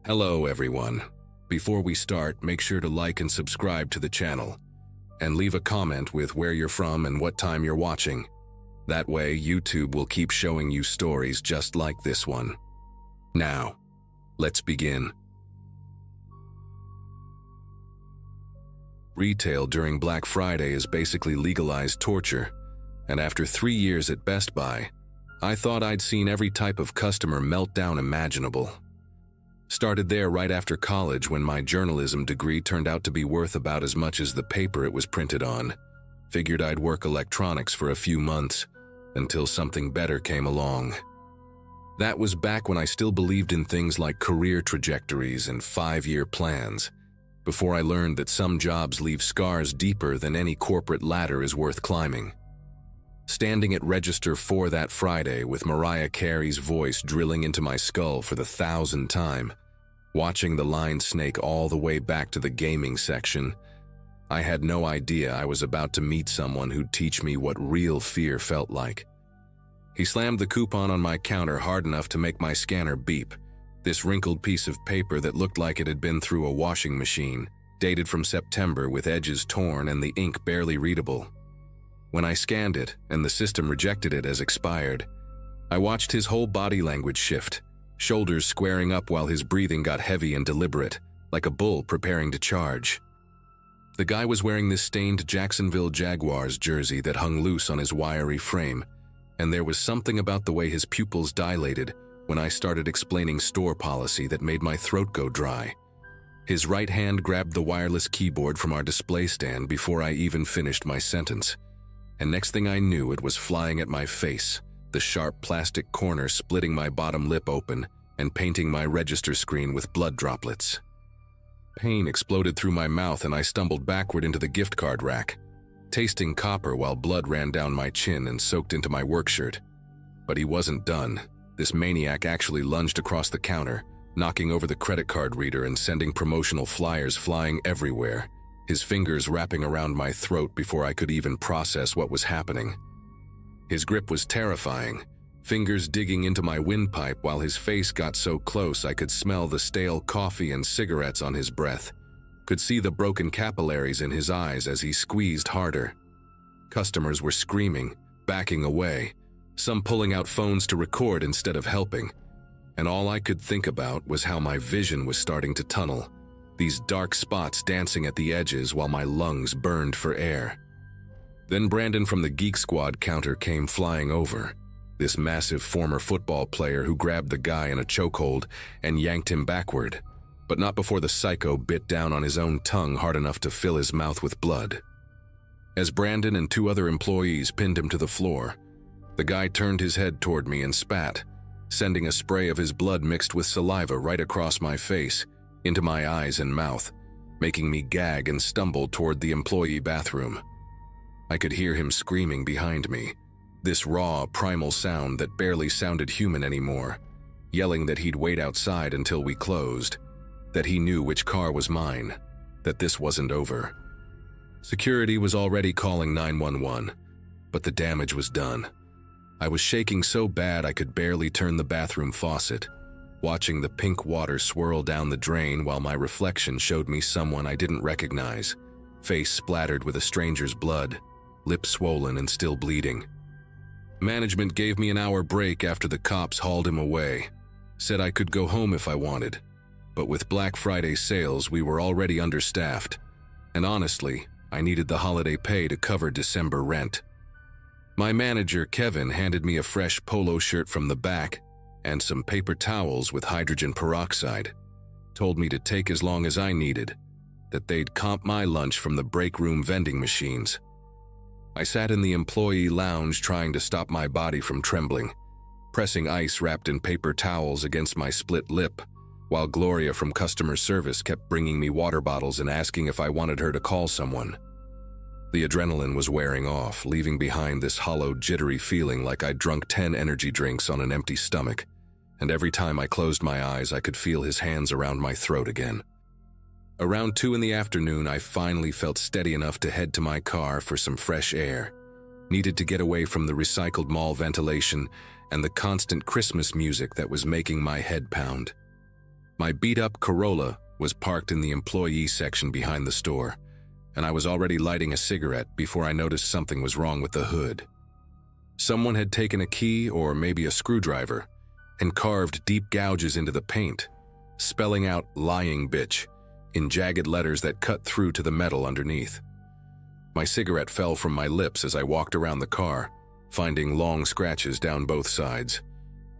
Hello everyone. Before we start, make sure to like and subscribe to the channel, and leave a comment with where you're from and what time you're watching. That way, YouTube will keep showing you stories just like this one. Now, let's begin. Retail during Black Friday is basically legalized torture, and after 3 years at Best Buy, I thought I'd seen every type of customer meltdown imaginable. Started there right after college when my journalism degree turned out to be worth about as much as the paper it was printed on. Figured I'd work electronics for a few months until something better came along. That was back when I still believed in things like career trajectories and 5-year plans, before I learned that some jobs leave scars deeper than any corporate ladder is worth climbing. Standing at Register 4 that Friday with Mariah Carey's voice drilling into my skull for the 1,000th time, watching the line snake all the way back to the gaming section, I had no idea I was about to meet someone who'd teach me what real fear felt like. He slammed the coupon on my counter hard enough to make my scanner beep, this wrinkled piece of paper that looked like it had been through a washing machine, dated from September with edges torn and the ink barely readable. When I scanned it and the system rejected it as expired, I watched his whole body language shift, shoulders squaring up while his breathing got heavy and deliberate, like a bull preparing to charge. The guy was wearing this stained Jacksonville Jaguars jersey that hung loose on his wiry frame, and there was something about the way his pupils dilated when I started explaining store policy that made my throat go dry. His right hand grabbed the wireless keyboard from our display stand before I even finished my sentence. And next thing I knew, it was flying at my face, the sharp plastic corner splitting my bottom lip open and painting my register screen with blood droplets. Pain exploded through my mouth and I stumbled backward into the gift card rack, tasting copper while blood ran down my chin and soaked into my work shirt. But he wasn't done. This maniac actually lunged across the counter, knocking over the credit card reader and sending promotional flyers flying everywhere, his fingers wrapping around my throat before I could even process what was happening. His grip was terrifying, fingers digging into my windpipe while his face got so close I could smell the stale coffee and cigarettes on his breath, could see the broken capillaries in his eyes as he squeezed harder. Customers were screaming, backing away, some pulling out phones to record instead of helping, and all I could think about was how my vision was starting to tunnel, these dark spots dancing at the edges while my lungs burned for air. Then Brandon from the Geek Squad counter came flying over, this massive former football player who grabbed the guy in a chokehold and yanked him backward, but not before the psycho bit down on his own tongue hard enough to fill his mouth with blood. As Brandon and 2 other employees pinned him to the floor, the guy turned his head toward me and spat, sending a spray of his blood mixed with saliva right across my face, into my eyes and mouth, making me gag and stumble toward the employee bathroom. I could hear him screaming behind me, this raw, primal sound that barely sounded human anymore, yelling that he'd wait outside until we closed, that he knew which car was mine, that this wasn't over. Security was already calling 911, but the damage was done. I was shaking so bad I could barely turn the bathroom faucet, watching the pink water swirl down the drain while my reflection showed me someone I didn't recognize, face splattered with a stranger's blood, lips swollen and still bleeding. Management gave me an hour break after the cops hauled him away, said I could go home if I wanted, but with Black Friday sales we were already understaffed, and honestly, I needed the holiday pay to cover December rent. My manager, Kevin, handed me a fresh polo shirt from the back and some paper towels with hydrogen peroxide, told me to take as long as I needed, that they'd comp my lunch from the break room vending machines. I sat in the employee lounge trying to stop my body from trembling, pressing ice wrapped in paper towels against my split lip, while Gloria from customer service kept bringing me water bottles and asking if I wanted her to call someone. The adrenaline was wearing off, leaving behind this hollow, jittery feeling like I'd drunk 10 energy drinks on an empty stomach, and every time I closed my eyes I could feel his hands around my throat again. Around 2 in the afternoon, I finally felt steady enough to head to my car for some fresh air. Needed to get away from the recycled mall ventilation and the constant Christmas music that was making my head pound. My beat-up Corolla was parked in the employee section behind the store, and I was already lighting a cigarette before I noticed something was wrong with the hood. Someone had taken a key or maybe a screwdriver and carved deep gouges into the paint, spelling out "lying bitch" in jagged letters that cut through to the metal underneath. My cigarette fell from my lips as I walked around the car, finding long scratches down both sides,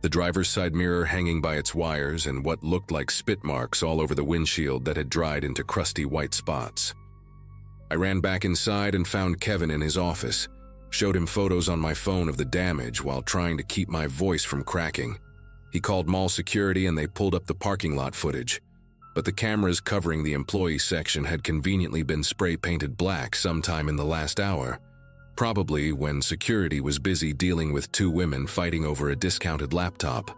the driver's side mirror hanging by its wires and what looked like spit marks all over the windshield that had dried into crusty white spots. I ran back inside and found Kevin in his office, showed him photos on my phone of the damage while trying to keep my voice from cracking. He called mall security and they pulled up the parking lot footage, but the cameras covering the employee section had conveniently been spray-painted black sometime in the last hour, probably when security was busy dealing with two women fighting over a discounted laptop.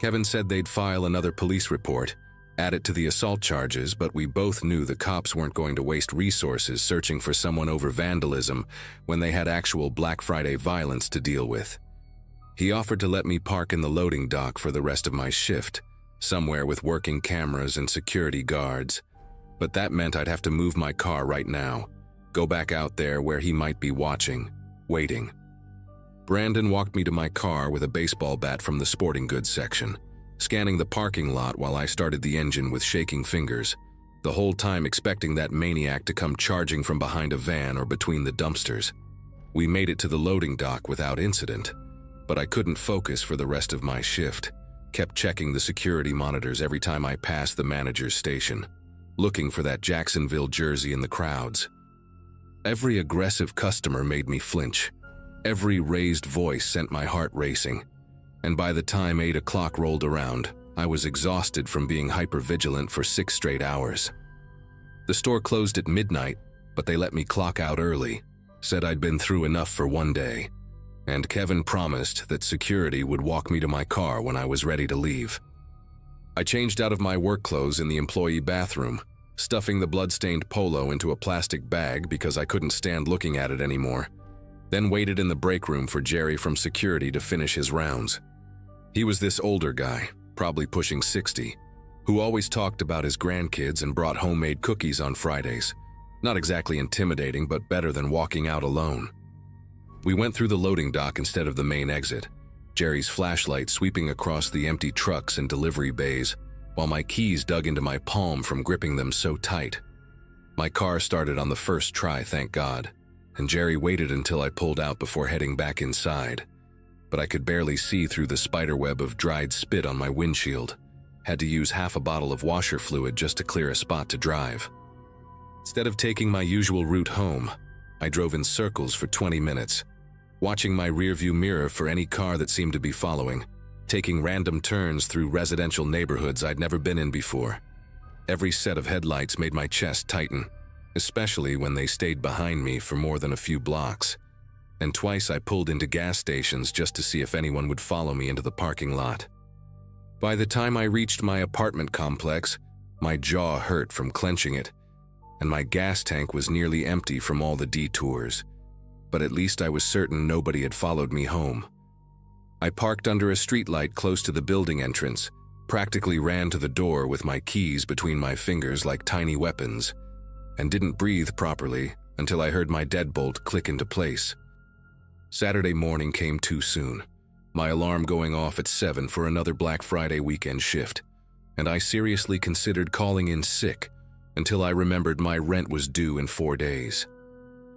Kevin said they'd file another police report, add it to the assault charges, but we both knew the cops weren't going to waste resources searching for someone over vandalism when they had actual Black Friday violence to deal with. He offered to let me park in the loading dock for the rest of my shift, somewhere with working cameras and security guards, but that meant I'd have to move my car right now, go back out there where he might be watching, waiting. Brandon walked me to my car with a baseball bat from the sporting goods section, scanning the parking lot while I started the engine with shaking fingers, the whole time expecting that maniac to come charging from behind a van or between the dumpsters. We made it to the loading dock without incident, but I couldn't focus for the rest of my shift, kept checking the security monitors every time I passed the manager's station, looking for that Jacksonville jersey in the crowds. Every aggressive customer made me flinch. Every raised voice sent my heart racing. And by the time 8 o'clock rolled around, I was exhausted from being hypervigilant for 6 straight hours. The store closed at midnight, but they let me clock out early, said I'd been through enough for one day, and Kevin promised that security would walk me to my car when I was ready to leave. I changed out of my work clothes in the employee bathroom, stuffing the blood-stained polo into a plastic bag because I couldn't stand looking at it anymore, then waited in the break room for Jerry from security to finish his rounds. He was this older guy, probably pushing 60, who always talked about his grandkids and brought homemade cookies on Fridays. Not exactly intimidating, but better than walking out alone. We went through the loading dock instead of the main exit, Jerry's flashlight sweeping across the empty trucks and delivery bays, while my keys dug into my palm from gripping them so tight. My car started on the first try, thank God, and Jerry waited until I pulled out before heading back inside. But I could barely see through the spiderweb of dried spit on my windshield. Had to use half a bottle of washer fluid just to clear a spot to drive. Instead of taking my usual route home, I drove in circles for 20 minutes, watching my rearview mirror for any car that seemed to be following, taking random turns through residential neighborhoods I'd never been in before. Every set of headlights made my chest tighten, especially when they stayed behind me for more than a few blocks. And twice I pulled into gas stations just to see if anyone would follow me into the parking lot. By the time I reached my apartment complex, my jaw hurt from clenching it, and my gas tank was nearly empty from all the detours. But at least I was certain nobody had followed me home. I parked under a streetlight close to the building entrance, practically ran to the door with my keys between my fingers like tiny weapons, and didn't breathe properly until I heard my deadbolt click into place. Saturday morning came too soon, my alarm going off at 7 for another Black Friday weekend shift, and I seriously considered calling in sick until I remembered my rent was due in 4 days.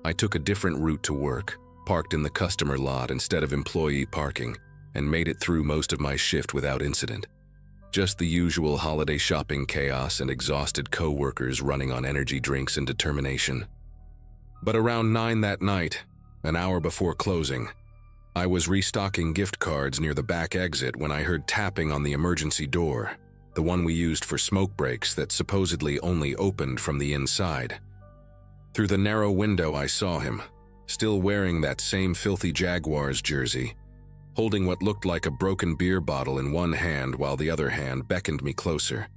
I took a different route to work, parked in the customer lot instead of employee parking, and made it through most of my shift without incident. Just the usual holiday shopping chaos and exhausted co-workers running on energy drinks and determination. But around 9 that night, an hour before closing, I was restocking gift cards near the back exit when I heard tapping on the emergency door, the one we used for smoke breaks that supposedly only opened from the inside. Through the narrow window I saw him, still wearing that same filthy Jaguars jersey, holding what looked like a broken beer bottle in one hand while the other hand beckoned me closer,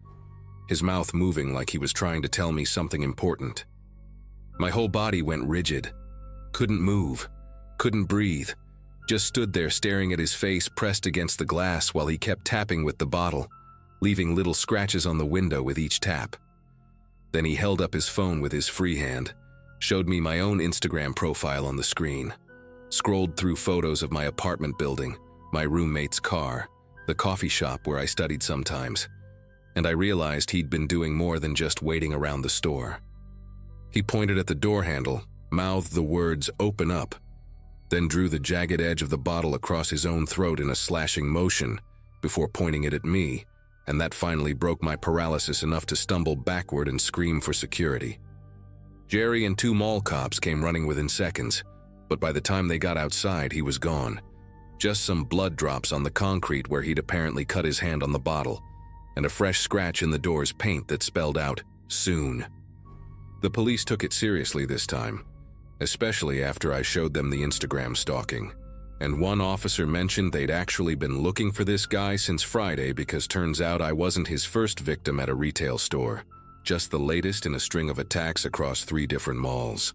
his mouth moving like he was trying to tell me something important. My whole body went rigid. Couldn't move, couldn't breathe, just stood there staring at his face pressed against the glass while he kept tapping with the bottle, leaving little scratches on the window with each tap. Then he held up his phone with his free hand, showed me my own Instagram profile on the screen, scrolled through photos of my apartment building, my roommate's car, the coffee shop where I studied sometimes, and I realized he'd been doing more than just waiting around the store. He pointed at the door handle, mouthed the words, "Open up," then drew the jagged edge of the bottle across his own throat in a slashing motion before pointing it at me, and that finally broke my paralysis enough to stumble backward and scream for security. Jerry and 2 mall cops came running within seconds, but by the time they got outside, he was gone. Just some blood drops on the concrete where he'd apparently cut his hand on the bottle, and a fresh scratch in the door's paint that spelled out, "Soon." The police took it seriously this time, especially after I showed them the Instagram stalking, and one officer mentioned they'd actually been looking for this guy since Friday because turns out I wasn't his first victim at a retail store, just the latest in a string of attacks across 3 different malls.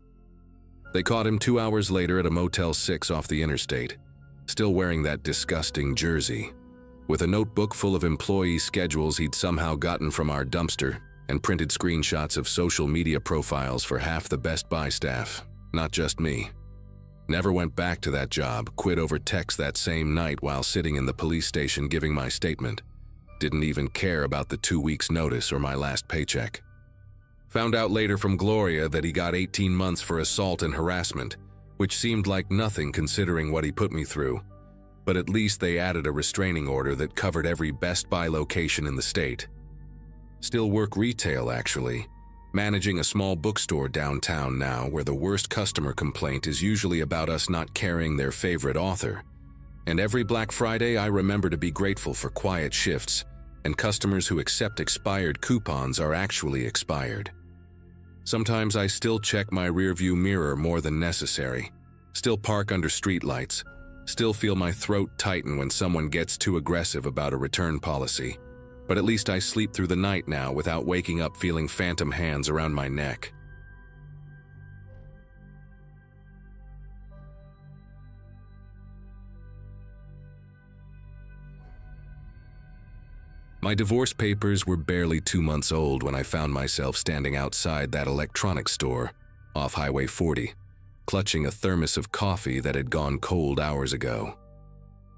They caught him 2 hours later at a Motel 6 off the interstate, still wearing that disgusting jersey, with a notebook full of employee schedules he'd somehow gotten from our dumpster and printed screenshots of social media profiles for half the Best Buy staff, not just me. Never went back to that job, quit over text that same night while sitting in the police station giving my statement. Didn't even care about the 2 weeks' notice or my last paycheck. Found out later from Gloria that he got 18 months for assault and harassment, which seemed like nothing considering what he put me through. But at least they added a restraining order that covered every Best Buy location in the state. Still work retail, actually. Managing a small bookstore downtown now where the worst customer complaint is usually about us not carrying their favorite author. And every Black Friday I remember to be grateful for quiet shifts, and customers who accept expired coupons are actually expired. Sometimes I still check my rearview mirror more than necessary, still park under streetlights, still feel my throat tighten when someone gets too aggressive about a return policy. But at least I sleep through the night now without waking up feeling phantom hands around my neck. My divorce papers were barely 2 months old when I found myself standing outside that electronics store off Highway 40, clutching a thermos of coffee that had gone cold hours ago.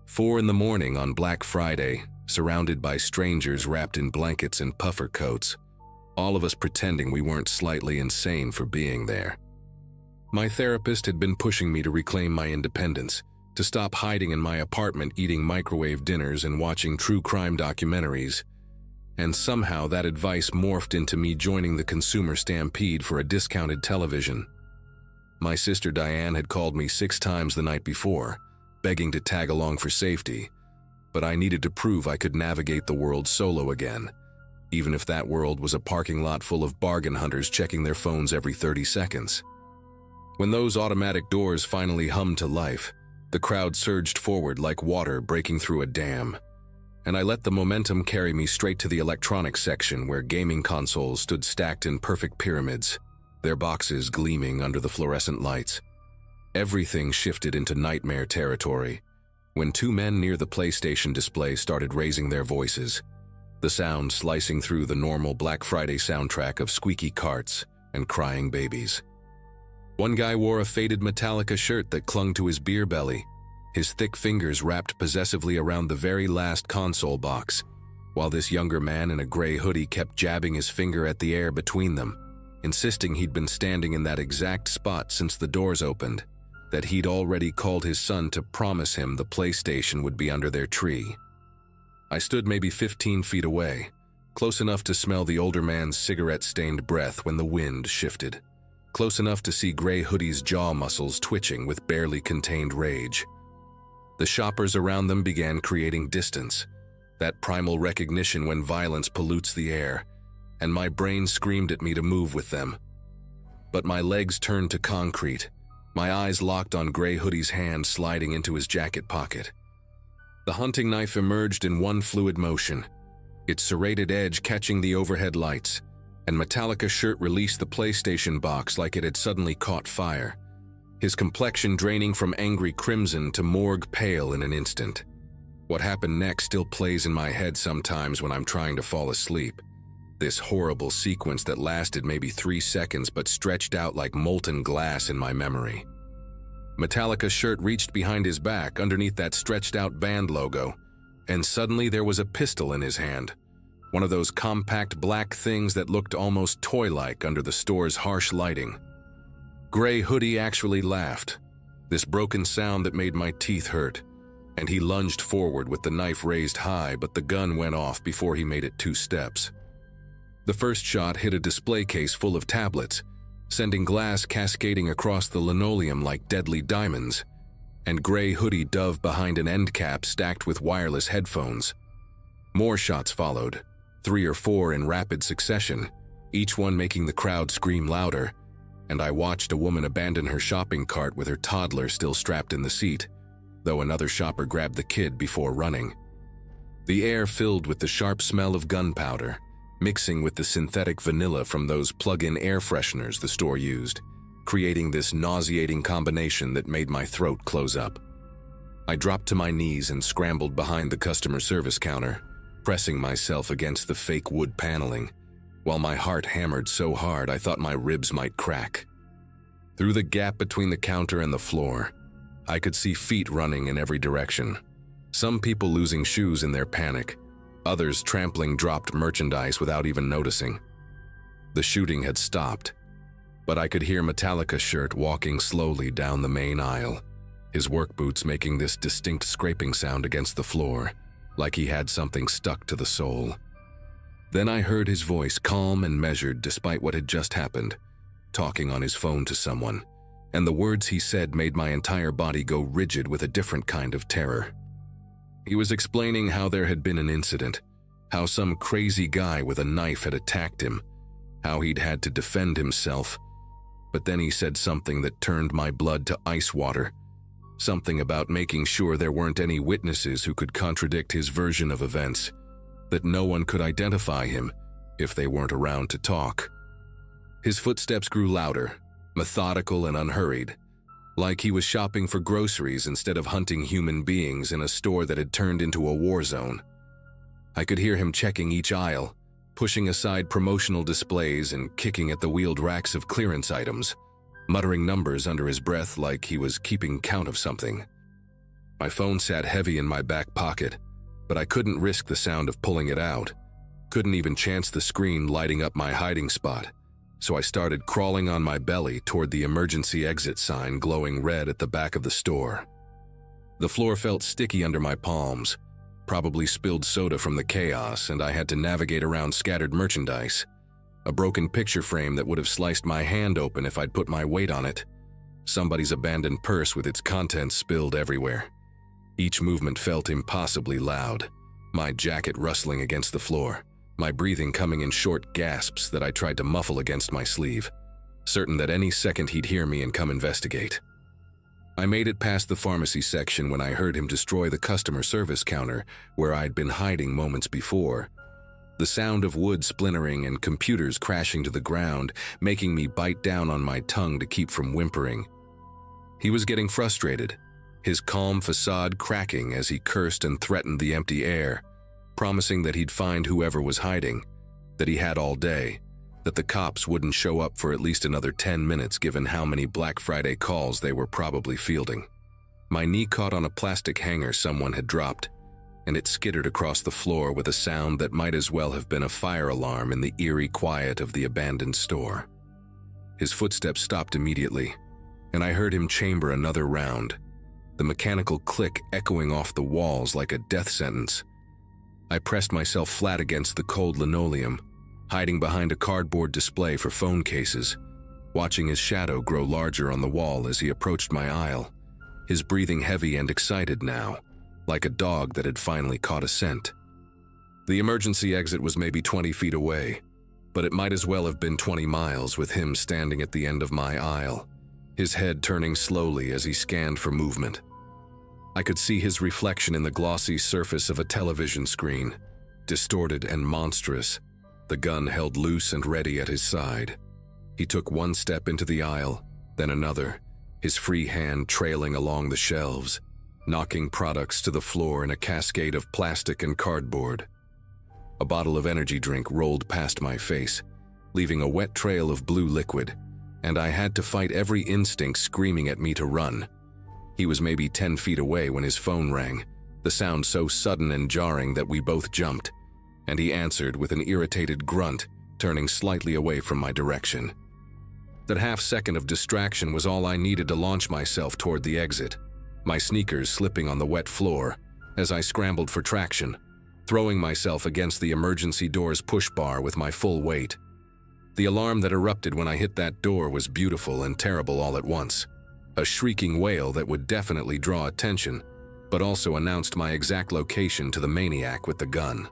4 in the morning on Black Friday, surrounded by strangers wrapped in blankets and puffer coats, all of us pretending we weren't slightly insane for being there. My therapist had been pushing me to reclaim my independence, to stop hiding in my apartment eating microwave dinners and watching true crime documentaries, and somehow that advice morphed into me joining the consumer stampede for a discounted television. My sister Diane had called me 6 times the night before, begging to tag along for safety, but I needed to prove I could navigate the world solo again, even if that world was a parking lot full of bargain hunters checking their phones every 30 seconds. When those automatic doors finally hummed to life, the crowd surged forward like water breaking through a dam, and I let the momentum carry me straight to the electronics section where gaming consoles stood stacked in perfect pyramids, their boxes gleaming under the fluorescent lights. Everything shifted into nightmare territory when 2 men near the PlayStation display started raising their voices, the sound slicing through the normal Black Friday soundtrack of squeaky carts and crying babies. One guy wore a faded Metallica shirt that clung to his beer belly, his thick fingers wrapped possessively around the very last console box, while this younger man in a gray hoodie kept jabbing his finger at the air between them, insisting he'd been standing in that exact spot since the doors opened, that he'd already called his son to promise him the PlayStation would be under their tree. I stood maybe 15 feet away, close enough to smell the older man's cigarette-stained breath when the wind shifted, close enough to see Gray Hoodie's jaw muscles twitching with barely contained rage. The shoppers around them began creating distance, that primal recognition when violence pollutes the air, and my brain screamed at me to move with them. But my legs turned to concrete, my eyes locked on Gray Hoodie's hand sliding into his jacket pocket. The hunting knife emerged in one fluid motion, its serrated edge catching the overhead lights, and Metallica's shirt released the PlayStation box like it had suddenly caught fire, his complexion draining from angry crimson to morgue pale in an instant. What happened next still plays in my head sometimes when I'm trying to fall asleep. This horrible sequence that lasted maybe 3 seconds but stretched out like molten glass in my memory. Metallica's shirt reached behind his back underneath that stretched out band logo, and suddenly there was a pistol in his hand. One of those compact black things that looked almost toy-like under the store's harsh lighting. Gray Hoodie actually laughed, this broken sound that made my teeth hurt, and he lunged forward with the knife raised high, but the gun went off before he made it 2 steps. The first shot hit a display case full of tablets, sending glass cascading across the linoleum like deadly diamonds, and Gray Hoodie dove behind an end cap stacked with wireless headphones. More shots followed, 3 or 4 in rapid succession, each one making the crowd scream louder, and I watched a woman abandon her shopping cart with her toddler still strapped in the seat, though another shopper grabbed the kid before running. The air filled with the sharp smell of gunpowder, mixing with the synthetic vanilla from those plug-in air fresheners the store used, creating this nauseating combination that made my throat close up. I dropped to my knees and scrambled behind the customer service counter, pressing myself against the fake wood paneling, while my heart hammered so hard I thought my ribs might crack. Through the gap between the counter and the floor, I could see feet running in every direction. Some people losing shoes in their panic, others trampling dropped merchandise without even noticing. The shooting had stopped, but I could hear Metallica's shirt walking slowly down the main aisle, his work boots making this distinct scraping sound against the floor, like he had something stuck to the sole. Then I heard his voice, calm and measured despite what had just happened, talking on his phone to someone, and the words he said made my entire body go rigid with a different kind of terror. He was explaining how there had been an incident, how some crazy guy with a knife had attacked him, how he'd had to defend himself, but then he said something that turned my blood to ice water, something about making sure there weren't any witnesses who could contradict his version of events, that no one could identify him if they weren't around to talk. His footsteps grew louder, methodical and unhurried, like he was shopping for groceries instead of hunting human beings in a store that had turned into a war zone. I could hear him checking each aisle, pushing aside promotional displays and kicking at the wheeled racks of clearance items, muttering numbers under his breath like he was keeping count of something. My phone sat heavy in my back pocket, but I couldn't risk the sound of pulling it out, couldn't even chance the screen lighting up my hiding spot, so I started crawling on my belly toward the emergency exit sign glowing red at the back of the store. The floor felt sticky under my palms, probably spilled soda from the chaos, and I had to navigate around scattered merchandise, a broken picture frame that would have sliced my hand open if I'd put my weight on it, somebody's abandoned purse with its contents spilled everywhere. Each movement felt impossibly loud, my jacket rustling against the floor, my breathing coming in short gasps that I tried to muffle against my sleeve, certain that any second he'd hear me and come investigate. I made it past the pharmacy section when I heard him destroy the customer service counter where I'd been hiding moments before, the sound of wood splintering and computers crashing to the ground, making me bite down on my tongue to keep from whimpering. He was getting frustrated, his calm facade cracking as he cursed and threatened the empty air, promising that he'd find whoever was hiding, that he had all day, that the cops wouldn't show up for at least another 10 minutes given how many Black Friday calls they were probably fielding. My knee caught on a plastic hanger someone had dropped, and it skittered across the floor with a sound that might as well have been a fire alarm in the eerie quiet of the abandoned store. His footsteps stopped immediately, and I heard him chamber another round, the mechanical click echoing off the walls like a death sentence. I pressed myself flat against the cold linoleum, hiding behind a cardboard display for phone cases, watching his shadow grow larger on the wall as he approached my aisle, his breathing heavy and excited now, like a dog that had finally caught a scent. The emergency exit was maybe 20 feet away, but it might as well have been 20 miles with him standing at the end of my aisle, his head turning slowly as he scanned for movement. I could see his reflection in the glossy surface of a television screen, distorted and monstrous, the gun held loose and ready at his side. He took one step into the aisle, then another, his free hand trailing along the shelves, knocking products to the floor in a cascade of plastic and cardboard. A bottle of energy drink rolled past my face, leaving a wet trail of blue liquid, and I had to fight every instinct screaming at me to run. He was maybe 10 feet away when his phone rang, the sound so sudden and jarring that we both jumped, and he answered with an irritated grunt, turning slightly away from my direction. That half-second of distraction was all I needed to launch myself toward the exit, my sneakers slipping on the wet floor as I scrambled for traction, throwing myself against the emergency door's push bar with my full weight. The alarm that erupted when I hit that door was beautiful and terrible all at once. A shrieking wail that would definitely draw attention, but also announced my exact location to the maniac with the gun.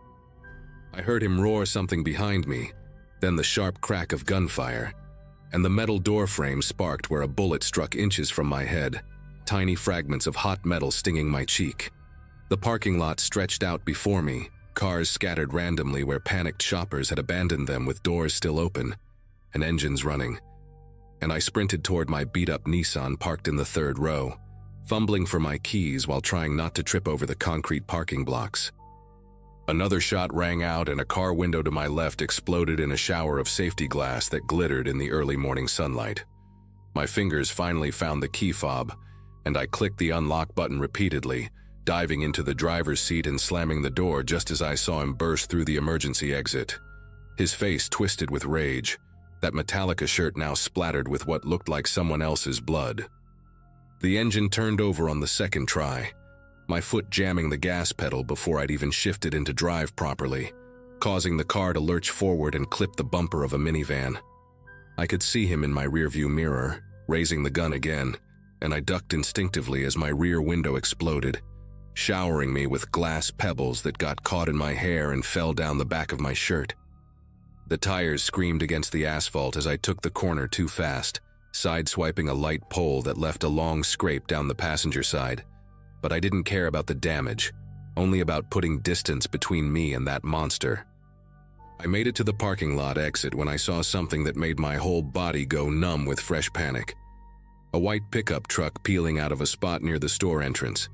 I heard him roar something behind me, then the sharp crack of gunfire, and the metal door frame sparked where a bullet struck inches from my head, tiny fragments of hot metal stinging my cheek. The parking lot stretched out before me, cars scattered randomly where panicked shoppers had abandoned them with doors still open and engines running, and I sprinted toward my beat-up Nissan parked in the third row, fumbling for my keys while trying not to trip over the concrete parking blocks. Another shot rang out and a car window to my left exploded in a shower of safety glass that glittered in the early morning sunlight. My fingers finally found the key fob, and I clicked the unlock button repeatedly, diving into the driver's seat and slamming the door just as I saw him burst through the emergency exit. His face twisted with rage, that Metallica shirt now splattered with what looked like someone else's blood. The engine turned over on the second try, my foot jamming the gas pedal before I'd even shifted into drive properly, causing the car to lurch forward and clip the bumper of a minivan. I could see him in my rearview mirror, raising the gun again, and I ducked instinctively as my rear window exploded, showering me with glass pebbles that got caught in my hair and fell down the back of my shirt. The tires screamed against the asphalt as I took the corner too fast, sideswiping a light pole that left a long scrape down the passenger side. But I didn't care about the damage, only about putting distance between me and that monster. I made it to the parking lot exit when I saw something that made my whole body go numb with fresh panic. A white pickup truck peeling out of a spot near the store entrance,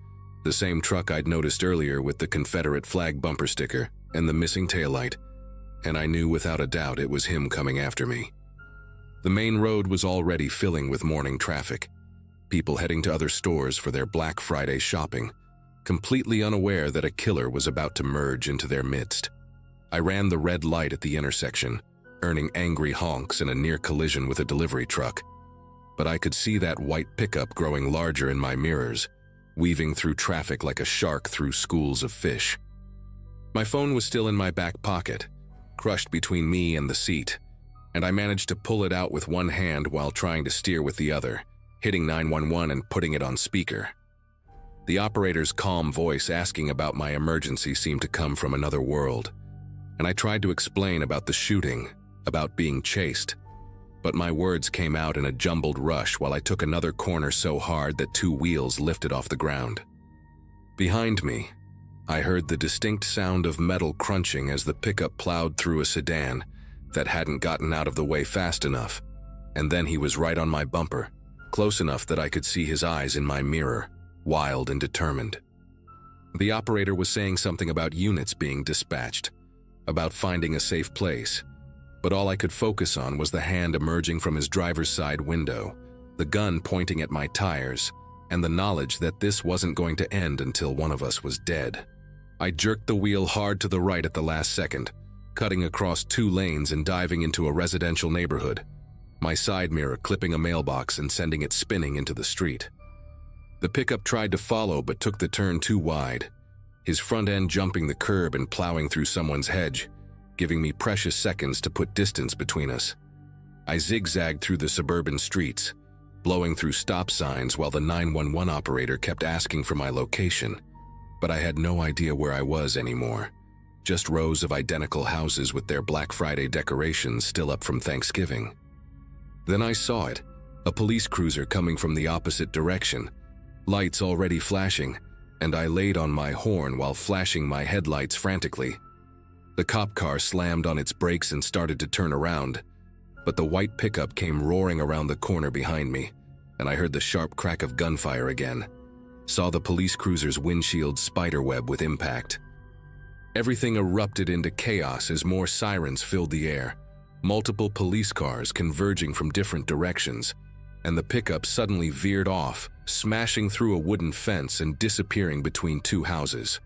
the same truck I'd noticed earlier with the Confederate flag bumper sticker and the missing taillight, and I knew without a doubt it was him coming after me. The main road was already filling with morning traffic, people heading to other stores for their Black Friday shopping, completely unaware that a killer was about to merge into their midst. I ran the red light at the intersection, earning angry honks in a near collision with a delivery truck, but I could see that white pickup growing larger in my mirrors, weaving through traffic like a shark through schools of fish. My phone was still in my back pocket, crushed between me and the seat, and I managed to pull it out with one hand while trying to steer with the other, hitting 911 and putting it on speaker. The operator's calm voice asking about my emergency seemed to come from another world, and I tried to explain about the shooting, about being chased, but my words came out in a jumbled rush while I took another corner so hard that 2 wheels lifted off the ground. Behind me, I heard the distinct sound of metal crunching as the pickup plowed through a sedan that hadn't gotten out of the way fast enough, and then he was right on my bumper, close enough that I could see his eyes in my mirror, wild and determined. The operator was saying something about units being dispatched, about finding a safe place, but all I could focus on was the hand emerging from his driver's side window, the gun pointing at my tires, and the knowledge that this wasn't going to end until one of us was dead. I jerked the wheel hard to the right at the last second, cutting across 2 lanes and diving into a residential neighborhood, my side mirror clipping a mailbox and sending it spinning into the street. The pickup tried to follow but took the turn too wide, his front end jumping the curb and plowing through someone's hedge, giving me precious seconds to put distance between us. I zigzagged through the suburban streets, blowing through stop signs while the 911 operator kept asking for my location, but I had no idea where I was anymore. Just rows of identical houses with their Black Friday decorations still up from Thanksgiving. Then I saw it, a police cruiser coming from the opposite direction, lights already flashing, and I laid on my horn while flashing my headlights frantically. The cop car slammed on its brakes and started to turn around, but the white pickup came roaring around the corner behind me, and I heard the sharp crack of gunfire again. saw the police cruiser's windshield spiderweb with impact. Everything erupted into chaos as more sirens filled the air, multiple police cars converging from different directions, and the pickup suddenly veered off, smashing through a wooden fence and disappearing between two houses.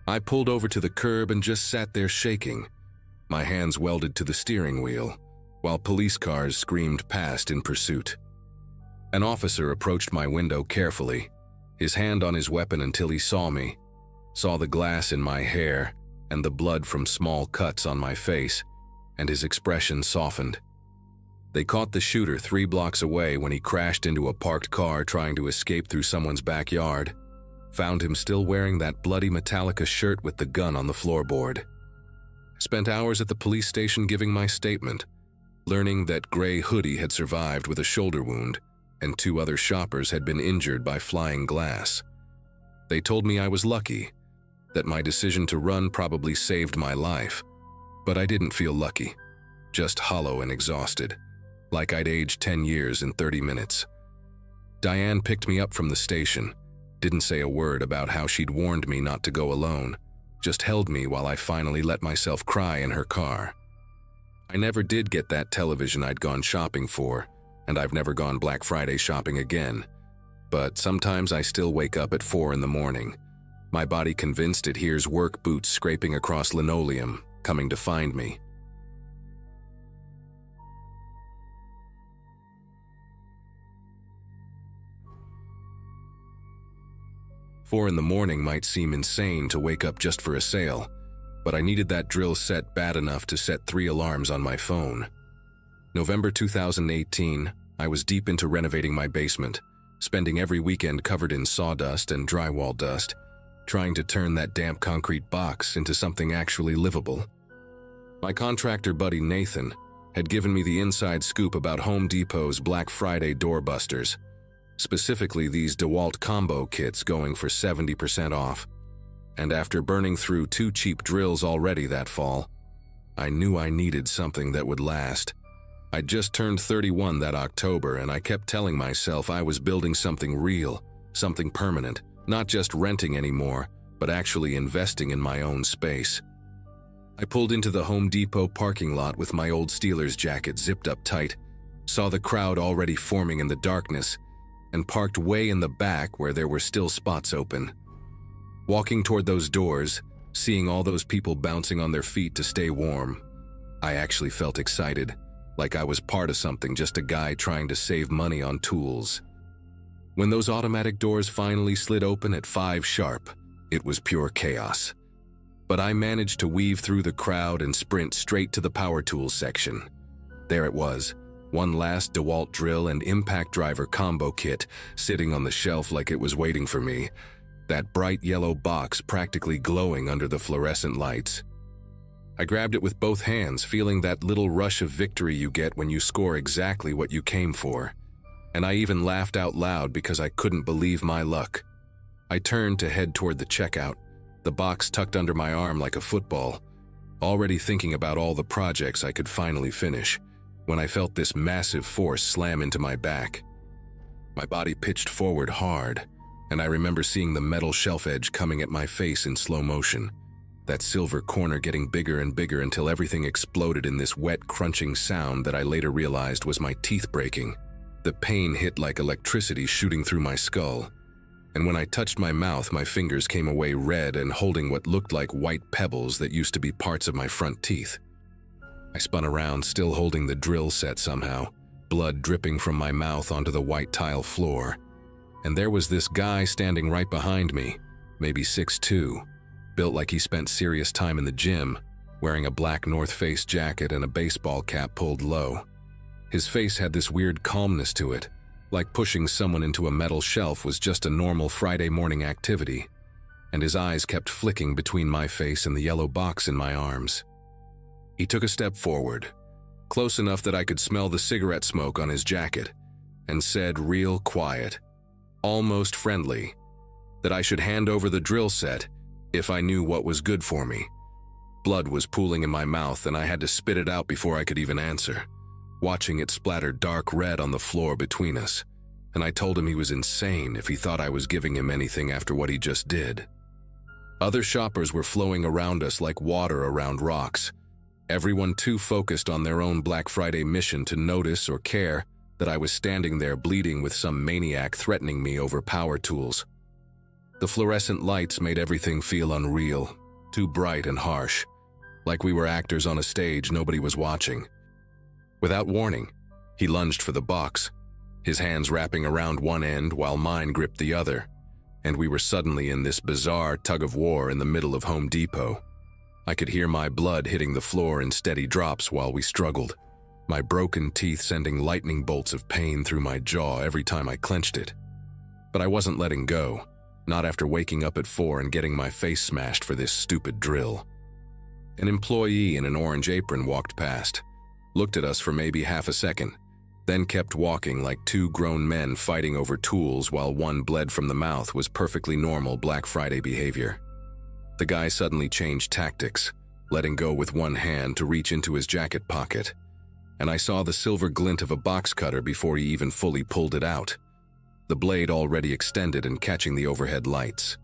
I pulled over to the curb and just sat there shaking, my hands welded to the steering wheel, while police cars screamed past in pursuit. An officer approached my window carefully, his hand on his weapon until he saw me, saw the glass in my hair and the blood from small cuts on my face, and his expression softened. They caught the shooter 3 blocks away when he crashed into a parked car trying to escape through someone's backyard, found him still wearing that bloody Metallica shirt with the gun on the floorboard. Spent hours at the police station giving my statement, learning that Gray Hoodie had survived with a shoulder wound and 2 other shoppers had been injured by flying glass. They told me I was lucky, that my decision to run probably saved my life, but I didn't feel lucky, just hollow and exhausted, like I'd aged 10 years in 30 minutes. Diane picked me up from the station, didn't say a word about how she'd warned me not to go alone, just held me while I finally let myself cry in her car. I never did get that television I'd gone shopping for, and I've never gone Black Friday shopping again. But sometimes I still wake up at 4 in the morning, my body convinced it hears work boots scraping across linoleum, coming to find me. Four in the morning might seem insane to wake up just for a sale, but I needed that drill set bad enough to set 3 alarms on my phone. November 2018, I was deep into renovating my basement, spending every weekend covered in sawdust and drywall dust, trying to turn that damp concrete box into something actually livable. My contractor buddy Nathan had given me the inside scoop about Home Depot's Black Friday doorbusters, specifically these DeWalt combo kits going for 70% off. And after burning through 2 cheap drills already that fall, I knew I needed something that would last. I'd just turned 31 that October, and I kept telling myself I was building something real, something permanent, not just renting anymore, but actually investing in my own space. I pulled into the Home Depot parking lot with my old Steelers jacket zipped up tight, saw the crowd already forming in the darkness, and parked way in the back where there were still spots open. Walking toward those doors, seeing all those people bouncing on their feet to stay warm, I actually felt excited, like I was part of something, just a guy trying to save money on tools. When those automatic doors finally slid open at 5 sharp, it was pure chaos. But I managed to weave through the crowd and sprint straight to the power tools section. There it was, one last DeWalt drill and impact driver combo kit sitting on the shelf like it was waiting for me, that bright yellow box practically glowing under the fluorescent lights. I grabbed it with both hands, feeling that little rush of victory you get when you score exactly what you came for. And I even laughed out loud because I couldn't believe my luck. I turned to head toward the checkout, the box tucked under my arm like a football, already thinking about all the projects I could finally finish, when I felt this massive force slam into my back. My body pitched forward hard, and I remember seeing the metal shelf edge coming at my face in slow motion, that silver corner getting bigger and bigger until everything exploded in this wet, crunching sound that I later realized was my teeth breaking. The pain hit like electricity shooting through my skull, and when I touched my mouth, my fingers came away red and holding what looked like white pebbles that used to be parts of my front teeth. I spun around, still holding the drill set somehow, blood dripping from my mouth onto the white tile floor. And there was this guy standing right behind me, maybe 6'2", built like he spent serious time in the gym, wearing a black North Face jacket and a baseball cap pulled low. His face had this weird calmness to it, like pushing someone into a metal shelf was just a normal Friday morning activity, and his eyes kept flicking between my face and the yellow box in my arms. He took a step forward, close enough that I could smell the cigarette smoke on his jacket, and said real quiet, almost friendly, that I should hand over the drill set if I knew what was good for me. Blood was pooling in my mouth and I had to spit it out before I could even answer, watching it splatter dark red on the floor between us. and I told him he was insane if he thought I was giving him anything after what he just did. Other shoppers were flowing around us like water around rocks, everyone too focused on their own Black Friday mission to notice or care that I was standing there bleeding with some maniac threatening me over power tools. The fluorescent lights made everything feel unreal, too bright and harsh, like we were actors on a stage nobody was watching. Without warning, he lunged for the box, his hands wrapping around one end while mine gripped the other, and we were suddenly in this bizarre tug-of-war in the middle of Home Depot. I could hear my blood hitting the floor in steady drops while we struggled, my broken teeth sending lightning bolts of pain through my jaw every time I clenched it. But I wasn't letting go, not after waking up at 4 and getting my face smashed for this stupid drill. An employee in an orange apron walked past, looked at us for maybe half a second, then kept walking like two grown men fighting over tools while one bled from the mouth was perfectly normal Black Friday behavior. The guy suddenly changed tactics, letting go with one hand to reach into his jacket pocket, and I saw the silver glint of a box cutter before he even fully pulled it out, the blade already extended and catching the overhead lights.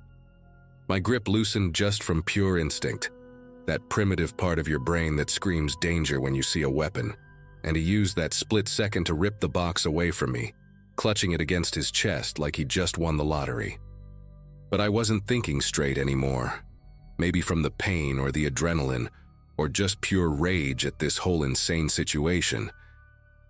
My grip loosened just from pure instinct, that primitive part of your brain that screams danger when you see a weapon, and he used that split second to rip the box away from me, clutching it against his chest like he just won the lottery. But I wasn't thinking straight anymore, maybe from the pain or the adrenaline, or just pure rage at this whole insane situation,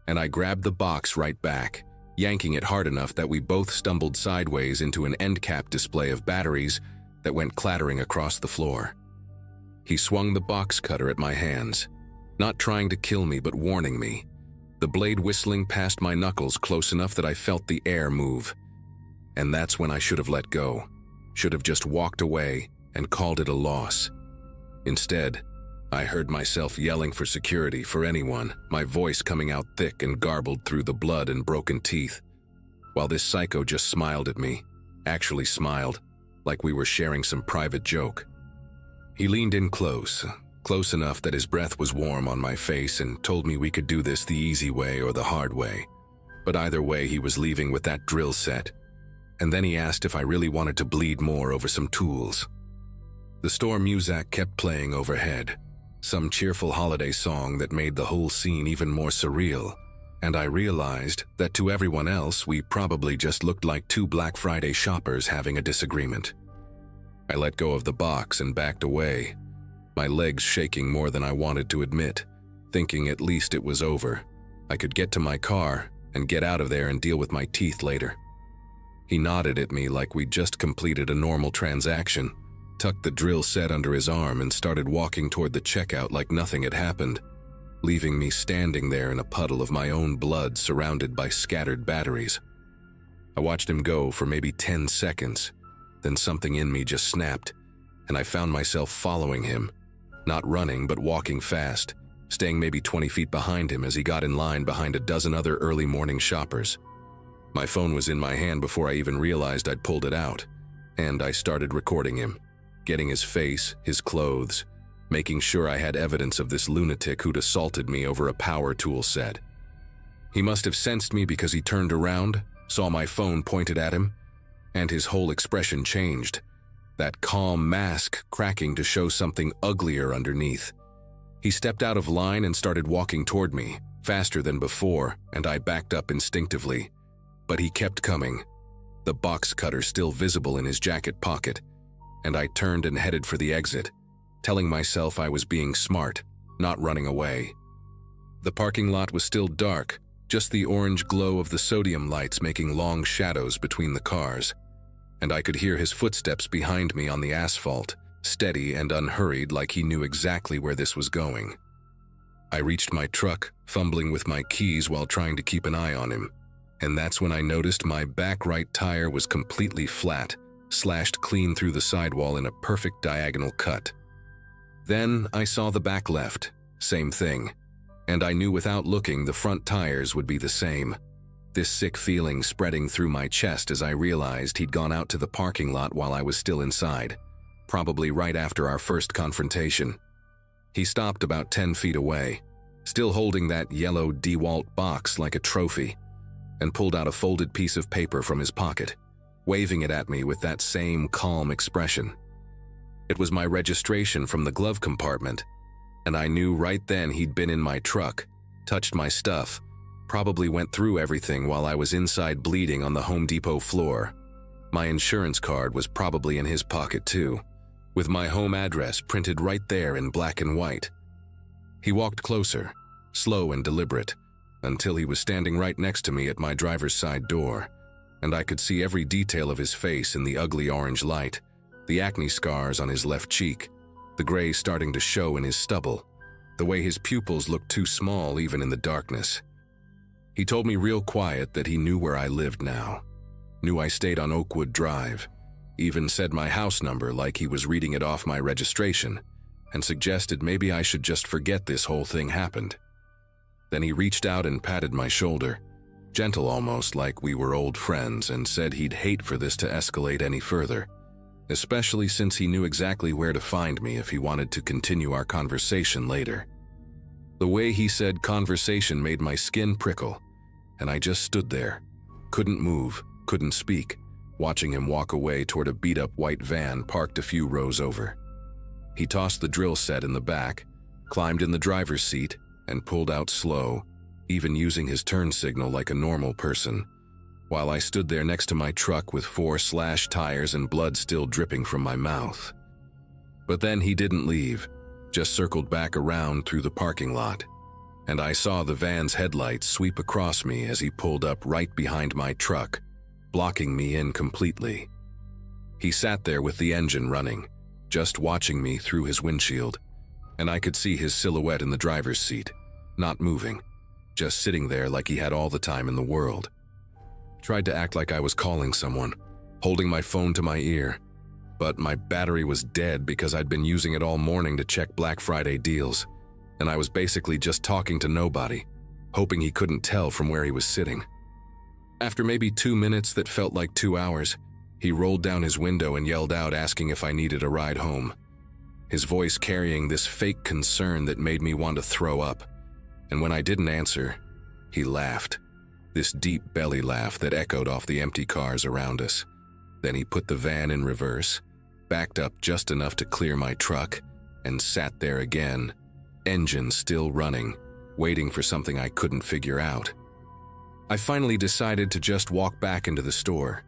and I grabbed the box right back, yanking it hard enough that we both stumbled sideways into an end cap display of batteries that went clattering across the floor. He swung the box cutter at my hands, not trying to kill me but warning me, the blade whistling past my knuckles close enough that I felt the air move. And that's when I should have let go, should have just walked away and called it a loss. Instead, I heard myself yelling for security for anyone, my voice coming out thick and garbled through the blood and broken teeth, while this psycho just smiled at me, actually smiled, like we were sharing some private joke. He leaned in close enough that his breath was warm on my face and told me we could do this the easy way or the hard way. But either way, he was leaving with that drill set. And then he asked if I really wanted to bleed more over some tools. The store music kept playing overhead, some cheerful holiday song that made the whole scene even more surreal, and I realized that to everyone else we probably just looked like two Black Friday shoppers having a disagreement. I let go of the box and backed away, my legs shaking more than I wanted to admit, thinking at least it was over. I could get to my car and get out of there and deal with my teeth later. He nodded at me like we'd just completed a normal transaction, tucked the drill set under his arm and started walking toward the checkout like nothing had happened, leaving me standing there in a puddle of my own blood surrounded by scattered batteries. I watched him go for maybe 10 seconds, then something in me just snapped, and I found myself following him, not running but walking fast, staying maybe 20 feet behind him as he got in line behind a dozen other early morning shoppers. My phone was in my hand before I even realized I'd pulled it out, and I started recording him, getting his face, his clothes, making sure I had evidence of this lunatic who'd assaulted me over a power tool set. He must have sensed me because he turned around, saw my phone pointed at him, and his whole expression changed, that calm mask cracking to show something uglier underneath. He stepped out of line and started walking toward me, faster than before, and I backed up instinctively. But he kept coming, the box cutter still visible in his jacket pocket, and I turned and headed for the exit, telling myself I was being smart, not running away. The parking lot was still dark, just the orange glow of the sodium lights making long shadows between the cars, and I could hear his footsteps behind me on the asphalt, steady and unhurried like he knew exactly where this was going. I reached my truck, fumbling with my keys while trying to keep an eye on him, and that's when I noticed my back right tire was completely flat, slashed clean through the sidewall in a perfect diagonal cut. Then I saw the back left, same thing, and I knew without looking the front tires would be the same. This sick feeling spreading through my chest as I realized he'd gone out to the parking lot while I was still inside, probably right after our first confrontation. He stopped about 10 feet away, still holding that yellow DeWalt box like a trophy, and pulled out a folded piece of paper from his pocket, waving it at me with that same calm expression. It was my registration from the glove compartment, and I knew right then he'd been in my truck, touched my stuff, probably went through everything while I was inside bleeding on the Home Depot floor. My insurance card was probably in his pocket too, with my home address printed right there in black and white. He walked closer, slow and deliberate, until he was standing right next to me at my driver's side door, and I could see every detail of his face in the ugly orange light, the acne scars on his left cheek, the gray starting to show in his stubble, the way his pupils looked too small even in the darkness. He told me real quiet that he knew where I lived now, knew I stayed on Oakwood Drive, even said my house number like he was reading it off my registration, and suggested maybe I should just forget this whole thing happened. Then he reached out and patted my shoulder, gentle almost like we were old friends, and said he'd hate for this to escalate any further, especially since he knew exactly where to find me if he wanted to continue our conversation later. The way he said conversation made my skin prickle, and I just stood there, couldn't move, couldn't speak, watching him walk away toward a beat-up white van parked a few rows over. He tossed the drill set in the back, climbed in the driver's seat, and pulled out slow, even using his turn signal like a normal person, while I stood there next to my truck with 4 slashed tires and blood still dripping from my mouth. But then he didn't leave, just circled back around through the parking lot, and I saw the van's headlights sweep across me as he pulled up right behind my truck, blocking me in completely. He sat there with the engine running, just watching me through his windshield, and I could see his silhouette in the driver's seat, not moving, just sitting there like he had all the time in the world. Tried to act like I was calling someone, holding my phone to my ear, but my battery was dead because I'd been using it all morning to check Black Friday deals, and I was basically just talking to nobody, hoping he couldn't tell from where he was sitting. After maybe 2 minutes that felt like 2 hours, he rolled down his window and yelled out asking if I needed a ride home, his voice carrying this fake concern that made me want to throw up. And when I didn't answer, he laughed, this deep belly laugh that echoed off the empty cars around us. Then he put the van in reverse, backed up just enough to clear my truck, and sat there again, engine still running, waiting for something I couldn't figure out. I finally decided to just walk back into the store,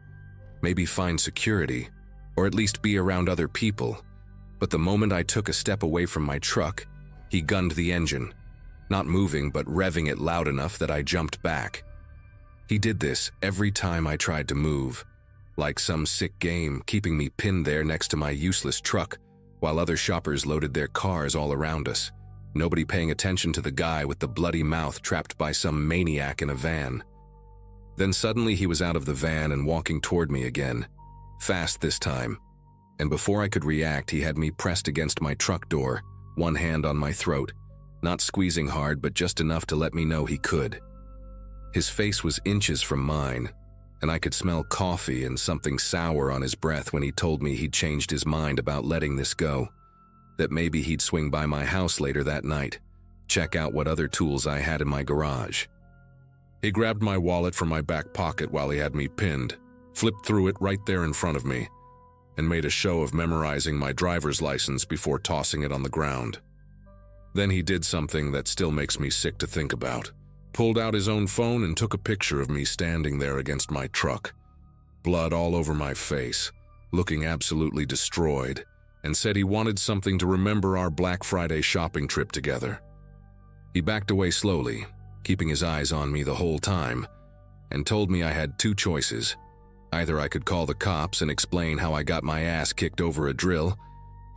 maybe find security, or at least be around other people. But the moment I took a step away from my truck, he gunned the engine, not moving but revving it loud enough that I jumped back. He did this every time I tried to move, like some sick game, keeping me pinned there next to my useless truck while other shoppers loaded their cars all around us, nobody paying attention to the guy with the bloody mouth trapped by some maniac in a van. Then suddenly he was out of the van and walking toward me again, fast this time, and before I could react he had me pressed against my truck door, one hand on my throat, not squeezing hard but just enough to let me know he could. His face was inches from mine, and I could smell coffee and something sour on his breath when he told me he'd changed his mind about letting this go, that maybe he'd swing by my house later that night, check out what other tools I had in my garage. He grabbed my wallet from my back pocket while he had me pinned, flipped through it right there in front of me, and made a show of memorizing my driver's license before tossing it on the ground. Then he did something that still makes me sick to think about. Pulled out his own phone and took a picture of me standing there against my truck, blood all over my face, looking absolutely destroyed, and said he wanted something to remember our Black Friday shopping trip together. He backed away slowly, keeping his eyes on me the whole time, and told me I had 2 choices. Either I could call the cops and explain how I got my ass kicked over a drill,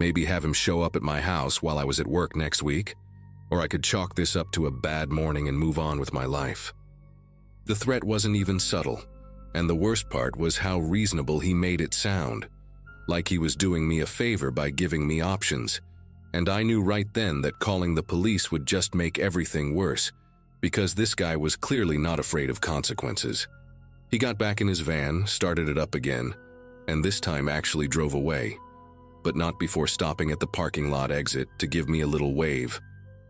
maybe have him show up at my house while I was at work next week, or I could chalk this up to a bad morning and move on with my life. The threat wasn't even subtle, and the worst part was how reasonable he made it sound, like he was doing me a favor by giving me options, and I knew right then that calling the police would just make everything worse, because this guy was clearly not afraid of consequences. He got back in his van, started it up again, and this time actually drove away, but not before stopping at the parking lot exit to give me a little wave,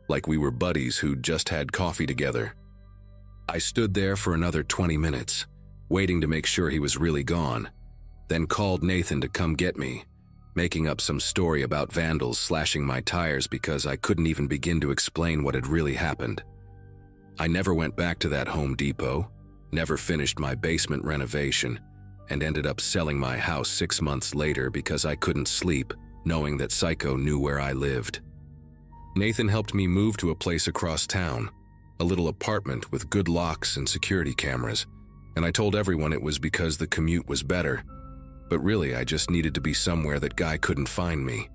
like we were buddies who'd just had coffee together. I stood there for another 20 minutes, waiting to make sure he was really gone, then called Nathan to come get me, making up some story about vandals slashing my tires because I couldn't even begin to explain what had really happened. I never went back to that Home Depot, never finished my basement renovation, and ended up selling my house 6 months later because I couldn't sleep, knowing that Psycho knew where I lived. Nathan helped me move to a place across town, a little apartment with good locks and security cameras, and I told everyone it was because the commute was better, but really I just needed to be somewhere that Guy couldn't find me.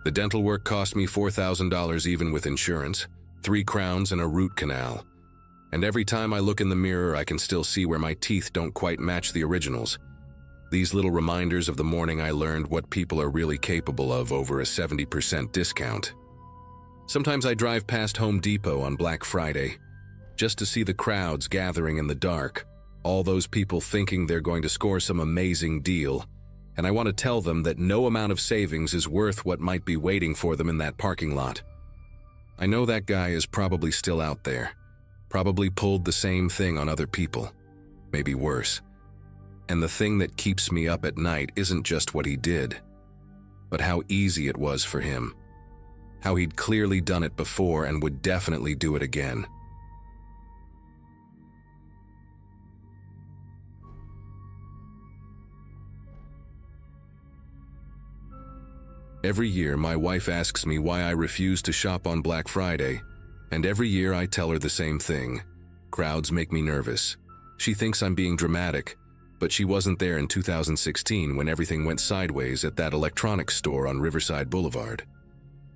The dental work cost me $4,000 even with insurance, 3 crowns and a root canal. And every time I look in the mirror, I can still see where my teeth don't quite match the originals. These little reminders of the morning I learned what people are really capable of over a 70% discount. Sometimes I drive past Home Depot on Black Friday, just to see the crowds gathering in the dark, all those people thinking they're going to score some amazing deal, and I want to tell them that no amount of savings is worth what might be waiting for them in that parking lot. I know that guy is probably still out there, probably pulled the same thing on other people, maybe worse. And the thing that keeps me up at night isn't just what he did, but how easy it was for him. How he'd clearly done it before and would definitely do it again. Every year, my wife asks me why I refuse to shop on Black Friday, and every year I tell her the same thing. Crowds make me nervous. She thinks I'm being dramatic, but she wasn't there in 2016 when everything went sideways at that electronics store on Riverside Boulevard.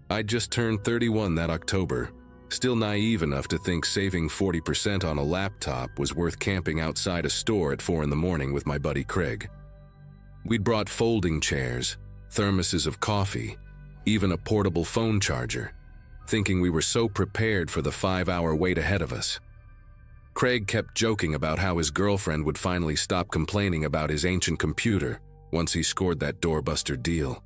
I'd just turned 31 that October, still naive enough to think saving 40% on a laptop was worth camping outside a store at 4 in the morning with my buddy Craig. We'd brought folding chairs, thermoses of coffee, even a portable phone charger, thinking we were so prepared for the 5-hour wait ahead of us. Craig kept joking about how his girlfriend would finally stop complaining about his ancient computer once he scored that doorbuster deal,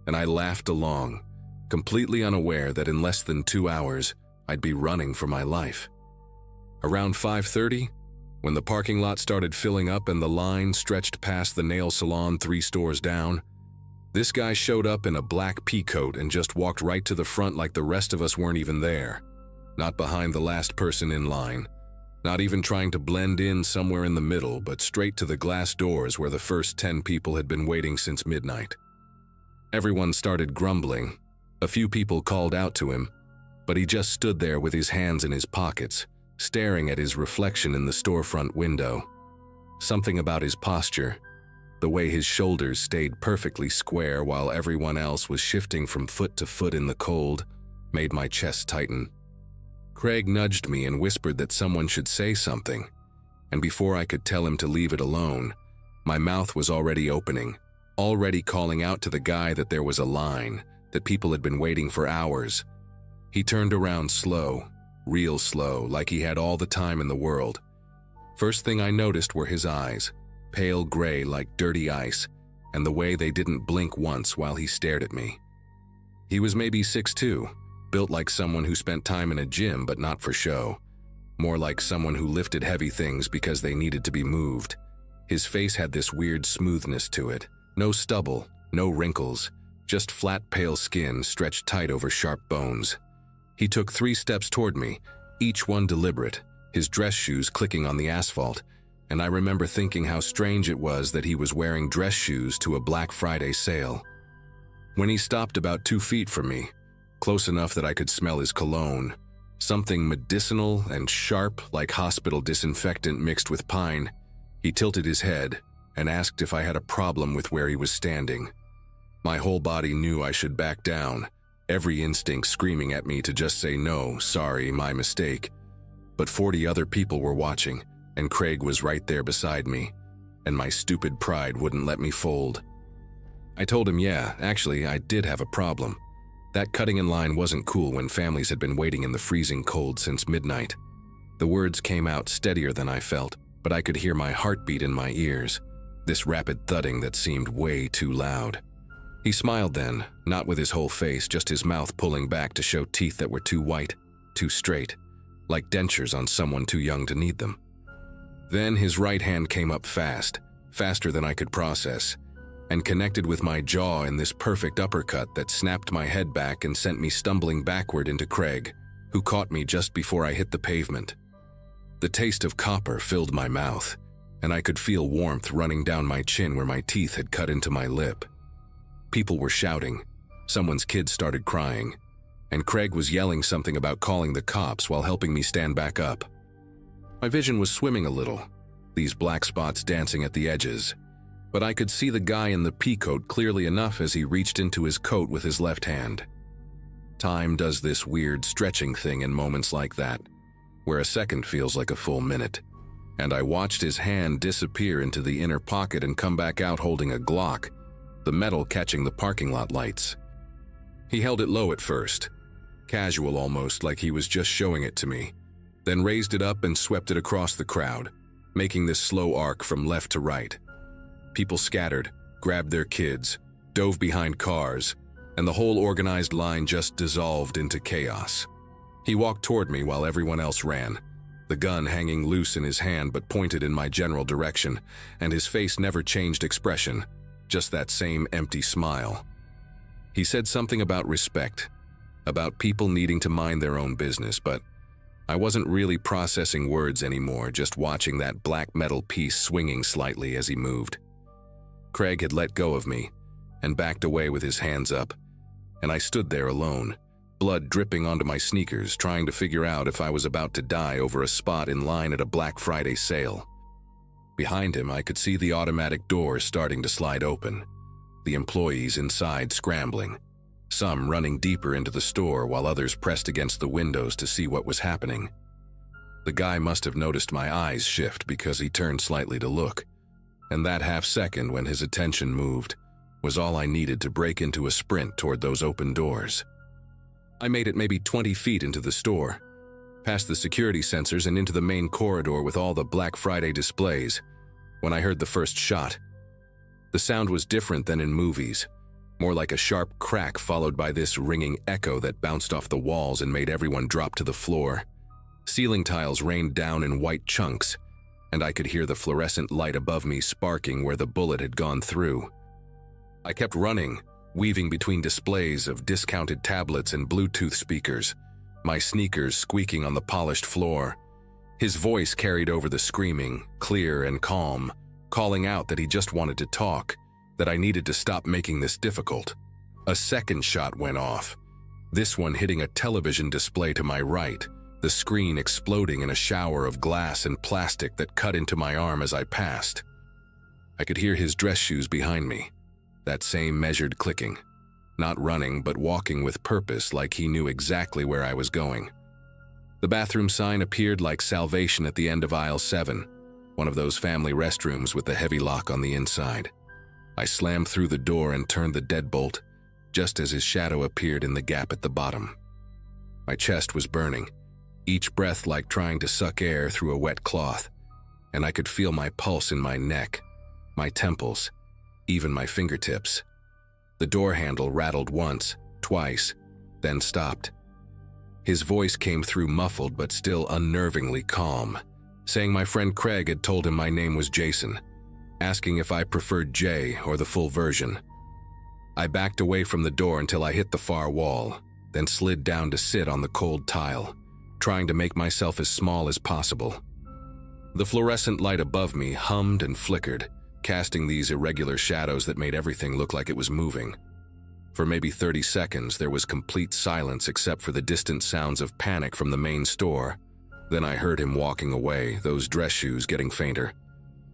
and I laughed along, completely unaware that in less than 2 hours, I'd be running for my life. Around 5:30, when the parking lot started filling up and the line stretched past the nail salon 3 stores down, this guy showed up in a black pea coat and just walked right to the front like the rest of us weren't even there. Not behind the last person in line, not even trying to blend in somewhere in the middle, but straight to the glass doors where the first 10 people had been waiting since midnight. Everyone started grumbling. A few people called out to him, but he just stood there with his hands in his pockets, staring at his reflection in the storefront window. Something about his posture, the way his shoulders stayed perfectly square while everyone else was shifting from foot to foot in the cold, made my chest tighten. Craig nudged me and whispered that someone should say something, and before I could tell him to leave it alone, my mouth was already opening, already calling out to the guy that there was a line, that people had been waiting for hours. He turned around slow, real slow, like he had all the time in the world. First thing I noticed were his eyes, pale gray like dirty ice, and the way they didn't blink once while he stared at me. He was maybe 6'2", built like someone who spent time in a gym but not for show, more like someone who lifted heavy things because they needed to be moved. His face had this weird smoothness to it, no stubble, no wrinkles, just flat pale skin stretched tight over sharp bones. He took 3 steps toward me, each one deliberate, his dress shoes clicking on the asphalt, and I remember thinking how strange it was that he was wearing dress shoes to a Black Friday sale. When he stopped about 2 feet from me, close enough that I could smell his cologne, something medicinal and sharp like hospital disinfectant mixed with pine, he tilted his head and asked if I had a problem with where he was standing. My whole body knew I should back down, every instinct screaming at me to just say no, sorry, my mistake. But 40 other people were watching, and Craig was right there beside me, and my stupid pride wouldn't let me fold. I told him, yeah, actually, I did have a problem. That cutting in line wasn't cool when families had been waiting in the freezing cold since midnight. The words came out steadier than I felt, but I could hear my heartbeat in my ears, this rapid thudding that seemed way too loud. He smiled then, not with his whole face, just his mouth pulling back to show teeth that were too white, too straight, like dentures on someone too young to need them. Then his right hand came up fast, faster than I could process, and connected with my jaw in this perfect uppercut that snapped my head back and sent me stumbling backward into Craig, who caught me just before I hit the pavement. The taste of copper filled my mouth, and I could feel warmth running down my chin where my teeth had cut into my lip. People were shouting, someone's kid started crying, and Craig was yelling something about calling the cops while helping me stand back up. My vision was swimming a little, these black spots dancing at the edges, but I could see the guy in the pea coat clearly enough as he reached into his coat with his left hand. Time does this weird stretching thing in moments like that, where a second feels like a full minute, and I watched his hand disappear into the inner pocket and come back out holding a Glock, the metal catching the parking lot lights. He held it low at first, casual almost, like he was just showing it to me, then raised it up and swept it across the crowd, making this slow arc from left to right. People scattered, grabbed their kids, dove behind cars, and the whole organized line just dissolved into chaos. He walked toward me while everyone else ran, the gun hanging loose in his hand but pointed in my general direction, and his face never changed expression, just that same empty smile. He said something about respect, about people needing to mind their own business, but I wasn't really processing words anymore, just watching that black metal piece swinging slightly as he moved. Craig had let go of me and backed away with his hands up, and I stood there alone, blood dripping onto my sneakers, trying to figure out if I was about to die over a spot in line at a Black Friday sale. Behind him, I could see the automatic doors starting to slide open, the employees inside scrambling, some running deeper into the store while others pressed against the windows to see what was happening. The guy must have noticed my eyes shift because he turned slightly to look, and that half second when his attention moved was all I needed to break into a sprint toward those open doors. I made it maybe 20 feet into the store, past the security sensors and into the main corridor with all the Black Friday displays, when I heard the first shot. The sound was different than in movies, more like a sharp crack followed by this ringing echo that bounced off the walls and made everyone drop to the floor. Ceiling tiles rained down in white chunks, and I could hear the fluorescent light above me sparking where the bullet had gone through. I kept running, weaving between displays of discounted tablets and Bluetooth speakers, my sneakers squeaking on the polished floor. His voice carried over the screaming, clear and calm, calling out that he just wanted to talk, that I needed to stop making this difficult. A second shot went off, this one hitting a television display to my right, the screen exploding in a shower of glass and plastic that cut into my arm as I passed. I could hear his dress shoes behind me, that same measured clicking, not running but walking with purpose like he knew exactly where I was going. The bathroom sign appeared like salvation at the end of aisle 7, one of those family restrooms with the heavy lock on the inside. I slammed through the door and turned the deadbolt, just as his shadow appeared in the gap at the bottom. My chest was burning, each breath like trying to suck air through a wet cloth, and I could feel my pulse in my neck, my temples, even my fingertips. The door handle rattled once, twice, then stopped. His voice came through muffled but still unnervingly calm, saying my friend Craig had told him my name was Jason, asking if I preferred Jay or the full version. I backed away from the door until I hit the far wall, then slid down to sit on the cold tile, trying to make myself as small as possible. The fluorescent light above me hummed and flickered, casting these irregular shadows that made everything look like it was moving. For maybe 30 seconds, there was complete silence except for the distant sounds of panic from the main store. Then I heard him walking away, those dress shoes getting fainter.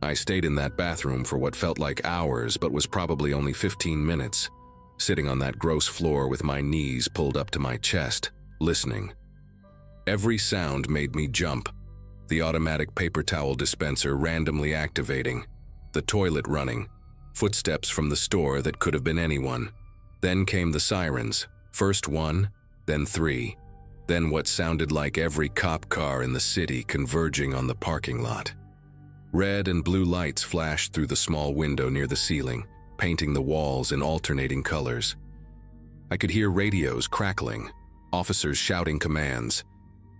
I stayed in that bathroom for what felt like hours but was probably only 15 minutes, sitting on that gross floor with my knees pulled up to my chest, listening. Every sound made me jump. The automatic paper towel dispenser randomly activating, the toilet running, footsteps from the store that could have been anyone. Then came the sirens, first one, then 3, then what sounded like every cop car in the city converging on the parking lot. Red and blue lights flashed through the small window near the ceiling, painting the walls in alternating colors. I could hear radios crackling, officers shouting commands.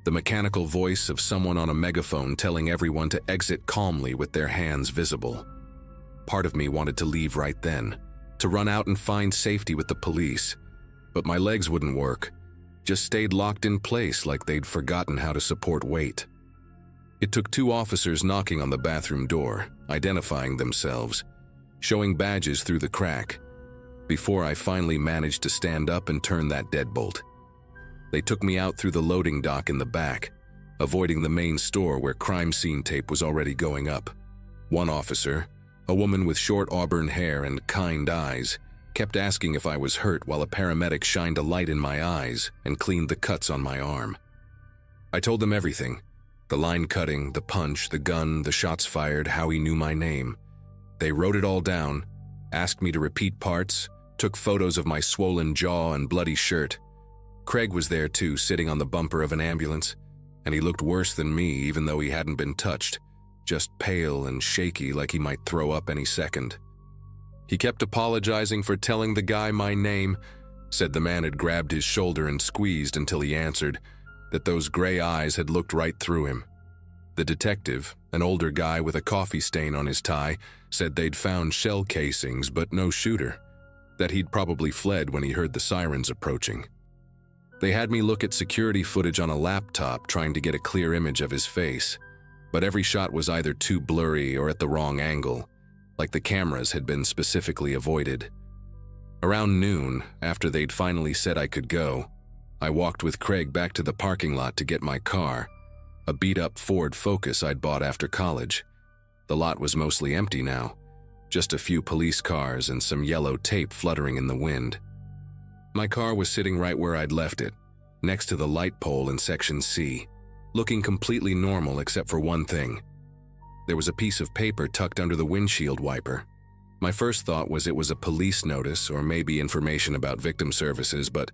The mechanical voice of someone on a megaphone telling everyone to exit calmly with their hands visible. Part of me wanted to leave right then, to run out and find safety with the police, but my legs wouldn't work, just stayed locked in place like they'd forgotten how to support weight. It took 2 officers knocking on the bathroom door, identifying themselves, showing badges through the crack, before I finally managed to stand up and turn that deadbolt. They took me out through the loading dock in the back, avoiding the main store where crime scene tape was already going up. One officer, a woman with short auburn hair and kind eyes, kept asking if I was hurt while a paramedic shined a light in my eyes and cleaned the cuts on my arm. I told them everything: the line cutting, the punch, the gun, the shots fired, how he knew my name. They wrote it all down, asked me to repeat parts, took photos of my swollen jaw and bloody shirt. Craig was there too, sitting on the bumper of an ambulance, and he looked worse than me even though he hadn't been touched, just pale and shaky like he might throw up any second. He kept apologizing for telling the guy my name, said the man had grabbed his shoulder and squeezed until he answered, that those gray eyes had looked right through him. The detective, an older guy with a coffee stain on his tie, said they'd found shell casings but no shooter, that he'd probably fled when he heard the sirens approaching. They had me look at security footage on a laptop trying to get a clear image of his face, but every shot was either too blurry or at the wrong angle, like the cameras had been specifically avoided. Around noon, after they'd finally said I could go, I walked with Craig back to the parking lot to get my car, a beat-up Ford Focus I'd bought after college. The lot was mostly empty now, just a few police cars and some yellow tape fluttering in the wind. My car was sitting right where I'd left it, next to the light pole in Section C, looking completely normal except for one thing. There was a piece of paper tucked under the windshield wiper. My first thought was it was a police notice or maybe information about victim services, but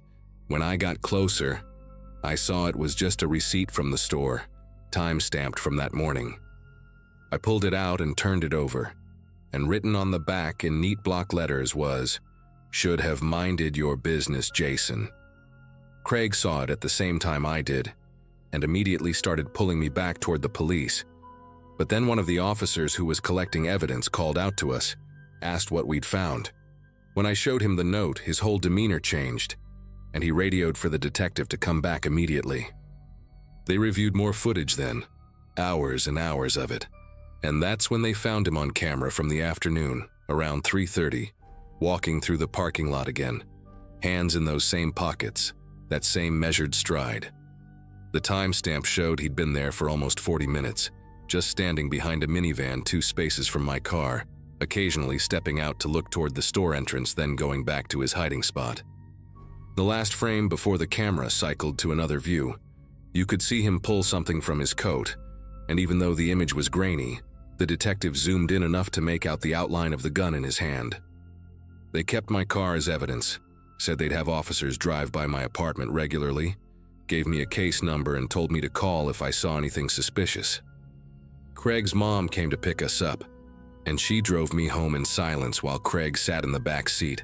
when I got closer, I saw it was just a receipt from the store, time-stamped from that morning. I pulled it out and turned it over, and written on the back in neat block letters was, "Should have minded your business, Jason." Craig saw it at the same time I did, and immediately started pulling me back toward the police. But then one of the officers who was collecting evidence called out to us, asked what we'd found. When I showed him the note, his whole demeanor changed, and he radioed for the detective to come back immediately. They reviewed more footage then, hours and hours of it, and that's when they found him on camera from the afternoon, around 3:30, walking through the parking lot again, hands in those same pockets, that same measured stride. The timestamp showed he'd been there for almost 40 minutes, just standing behind a minivan 2 spaces from my car, occasionally stepping out to look toward the store entrance, then going back to his hiding spot. The last frame before the camera cycled to another view, you could see him pull something from his coat, and even though the image was grainy, the detective zoomed in enough to make out the outline of the gun in his hand. They kept my car as evidence, said they'd have officers drive by my apartment regularly, gave me a case number and told me to call if I saw anything suspicious. Craig's mom came to pick us up, and she drove me home in silence while Craig sat in the back seat,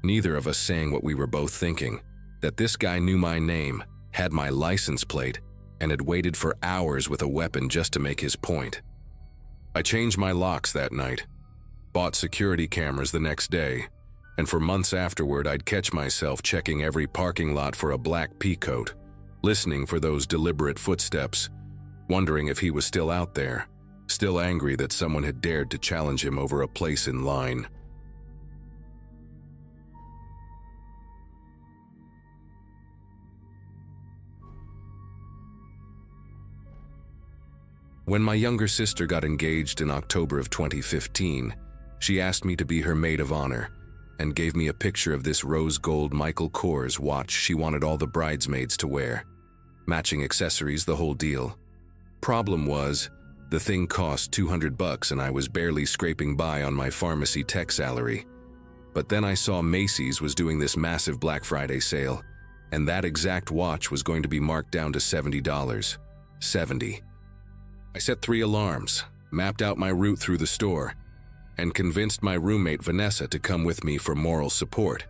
neither of us saying what we were both thinking, that this guy knew my name, had my license plate, and had waited for hours with a weapon just to make his point. I changed my locks that night, bought security cameras the next day, and for months afterward I'd catch myself checking every parking lot for a black peacoat, listening for those deliberate footsteps, wondering if he was still out there, still angry that someone had dared to challenge him over a place in line. When my younger sister got engaged in October of 2015, she asked me to be her maid of honor and gave me a picture of this rose gold Michael Kors watch she wanted all the bridesmaids to wear. Matching accessories, the whole deal. Problem was, the thing cost $200 and I was barely scraping by on my pharmacy tech salary. But then I saw Macy's was doing this massive Black Friday sale, and that exact watch was going to be marked down to $70. $70. I set 3 alarms, mapped out my route through the store, and convinced my roommate Vanessa to come with me for moral support.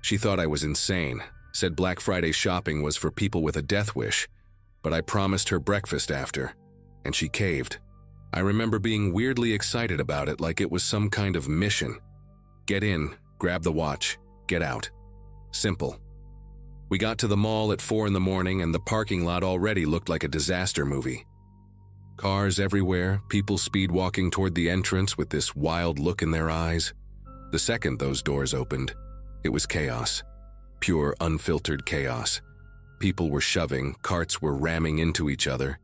She thought I was insane, said Black Friday shopping was for people with a death wish, but I promised her breakfast after, and she caved. I remember being weirdly excited about it, like it was some kind of mission. Get in, grab the watch, get out. Simple. We got to the mall at 4 in the morning and the parking lot already looked like a disaster movie. Cars everywhere, people speed walking toward the entrance with this wild look in their eyes. The second those doors opened, it was chaos. Pure, unfiltered chaos. People were shoving, carts were ramming into each other,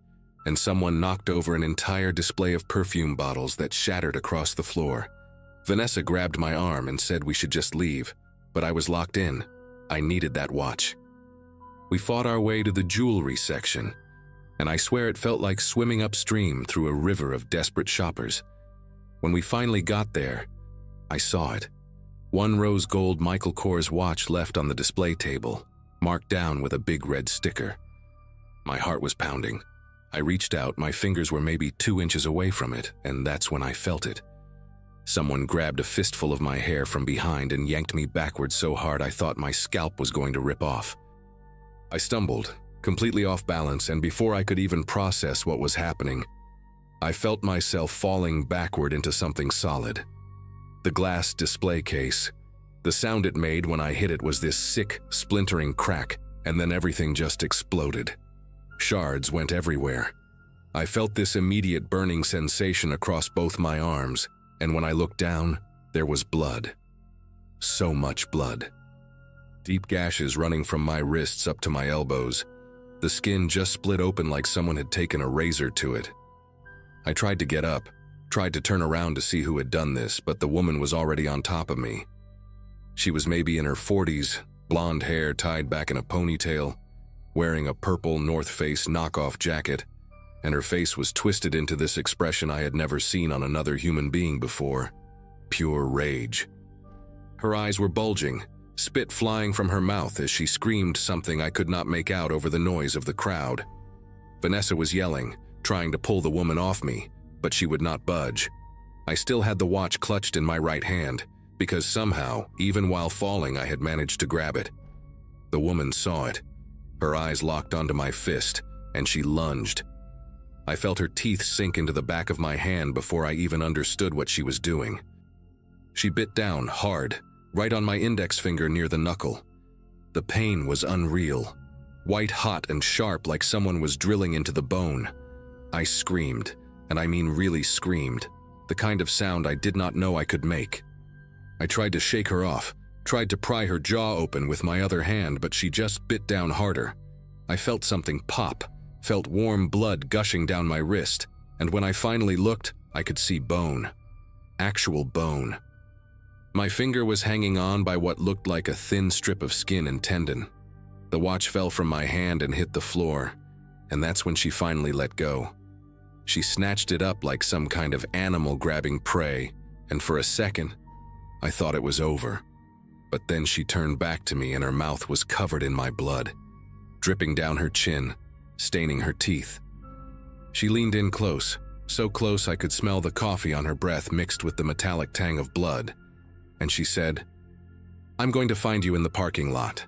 and someone knocked over an entire display of perfume bottles that shattered across the floor. Vanessa grabbed my arm and said we should just leave, but I was locked in. I needed that watch. We fought our way to the jewelry section, and I swear it felt like swimming upstream through a river of desperate shoppers. When we finally got there, I saw it. One rose gold Michael Kors watch left on the display table, marked down with a big red sticker. My heart was pounding. I reached out, my fingers were maybe 2 inches away from it, and that's when I felt it. Someone grabbed a fistful of my hair from behind and yanked me backwards so hard I thought my scalp was going to rip off. I stumbled, completely off balance, and before I could even process what was happening, I felt myself falling backward into something solid. The glass display case. The sound it made when I hit it was this sick, splintering crack, and then everything just exploded. Shards went everywhere. I felt this immediate burning sensation across both my arms, and when I looked down, there was blood. So much blood. Deep gashes running from my wrists up to my elbows. The skin just split open like someone had taken a razor to it. I tried to get up, tried to turn around to see who had done this, but the woman was already on top of me. She was maybe in her 40s, blonde hair tied back in a ponytail, wearing a purple North Face knockoff jacket, and her face was twisted into this expression I had never seen on another human being before. Pure rage. Her eyes were bulging, spit flying from her mouth as she screamed something I could not make out over the noise of the crowd. Vanessa was yelling, trying to pull the woman off me, but she would not budge. I still had the watch clutched in my right hand, because somehow, even while falling, I had managed to grab it. The woman saw it. Her eyes locked onto my fist, and she lunged. I felt her teeth sink into the back of my hand before I even understood what she was doing. She bit down hard, right on my index finger near the knuckle. The pain was unreal, white hot and sharp like someone was drilling into the bone. I screamed, and I mean really screamed, the kind of sound I did not know I could make. I tried to shake her off, tried to pry her jaw open with my other hand, but she just bit down harder. I felt something pop, felt warm blood gushing down my wrist, and when I finally looked, I could see bone. Actual bone. My finger was hanging on by what looked like a thin strip of skin and tendon. The watch fell from my hand and hit the floor, and that's when she finally let go. She snatched it up like some kind of animal grabbing prey, and for a second, I thought it was over. But then she turned back to me and her mouth was covered in my blood, dripping down her chin, staining her teeth. She leaned in close, so close I could smell the coffee on her breath mixed with the metallic tang of blood, and she said, "I'm going to find you in the parking lot."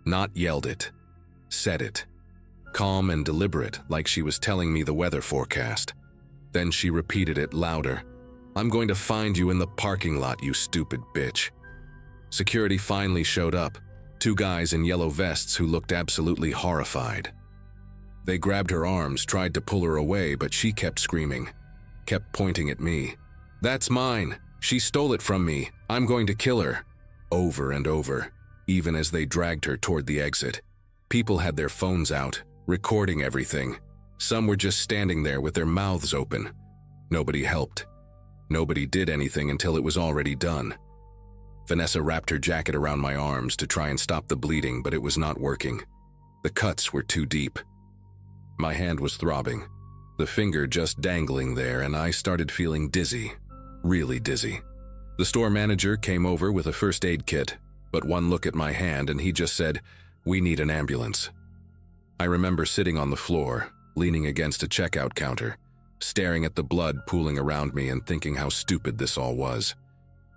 Not yelled it, said it. Calm and deliberate, like she was telling me the weather forecast. Then she repeated it louder. "I'm going to find you in the parking lot, you stupid bitch." Security finally showed up, 2 guys in yellow vests who looked absolutely horrified. They grabbed her arms, tried to pull her away, but she kept screaming, kept pointing at me. "That's mine. She stole it from me. I'm going to kill her." Over and over, even as they dragged her toward the exit. People had their phones out, recording everything. Some were just standing there with their mouths open. Nobody helped. Nobody did anything until it was already done. Vanessa wrapped her jacket around my arms to try and stop the bleeding, but it was not working. The cuts were too deep. My hand was throbbing, the finger just dangling there, and I started feeling dizzy, really dizzy. The store manager came over with a first aid kit, but one look at my hand and he just said, "We need an ambulance." I remember sitting on the floor, leaning against a checkout counter, staring at the blood pooling around me and thinking how stupid this all was.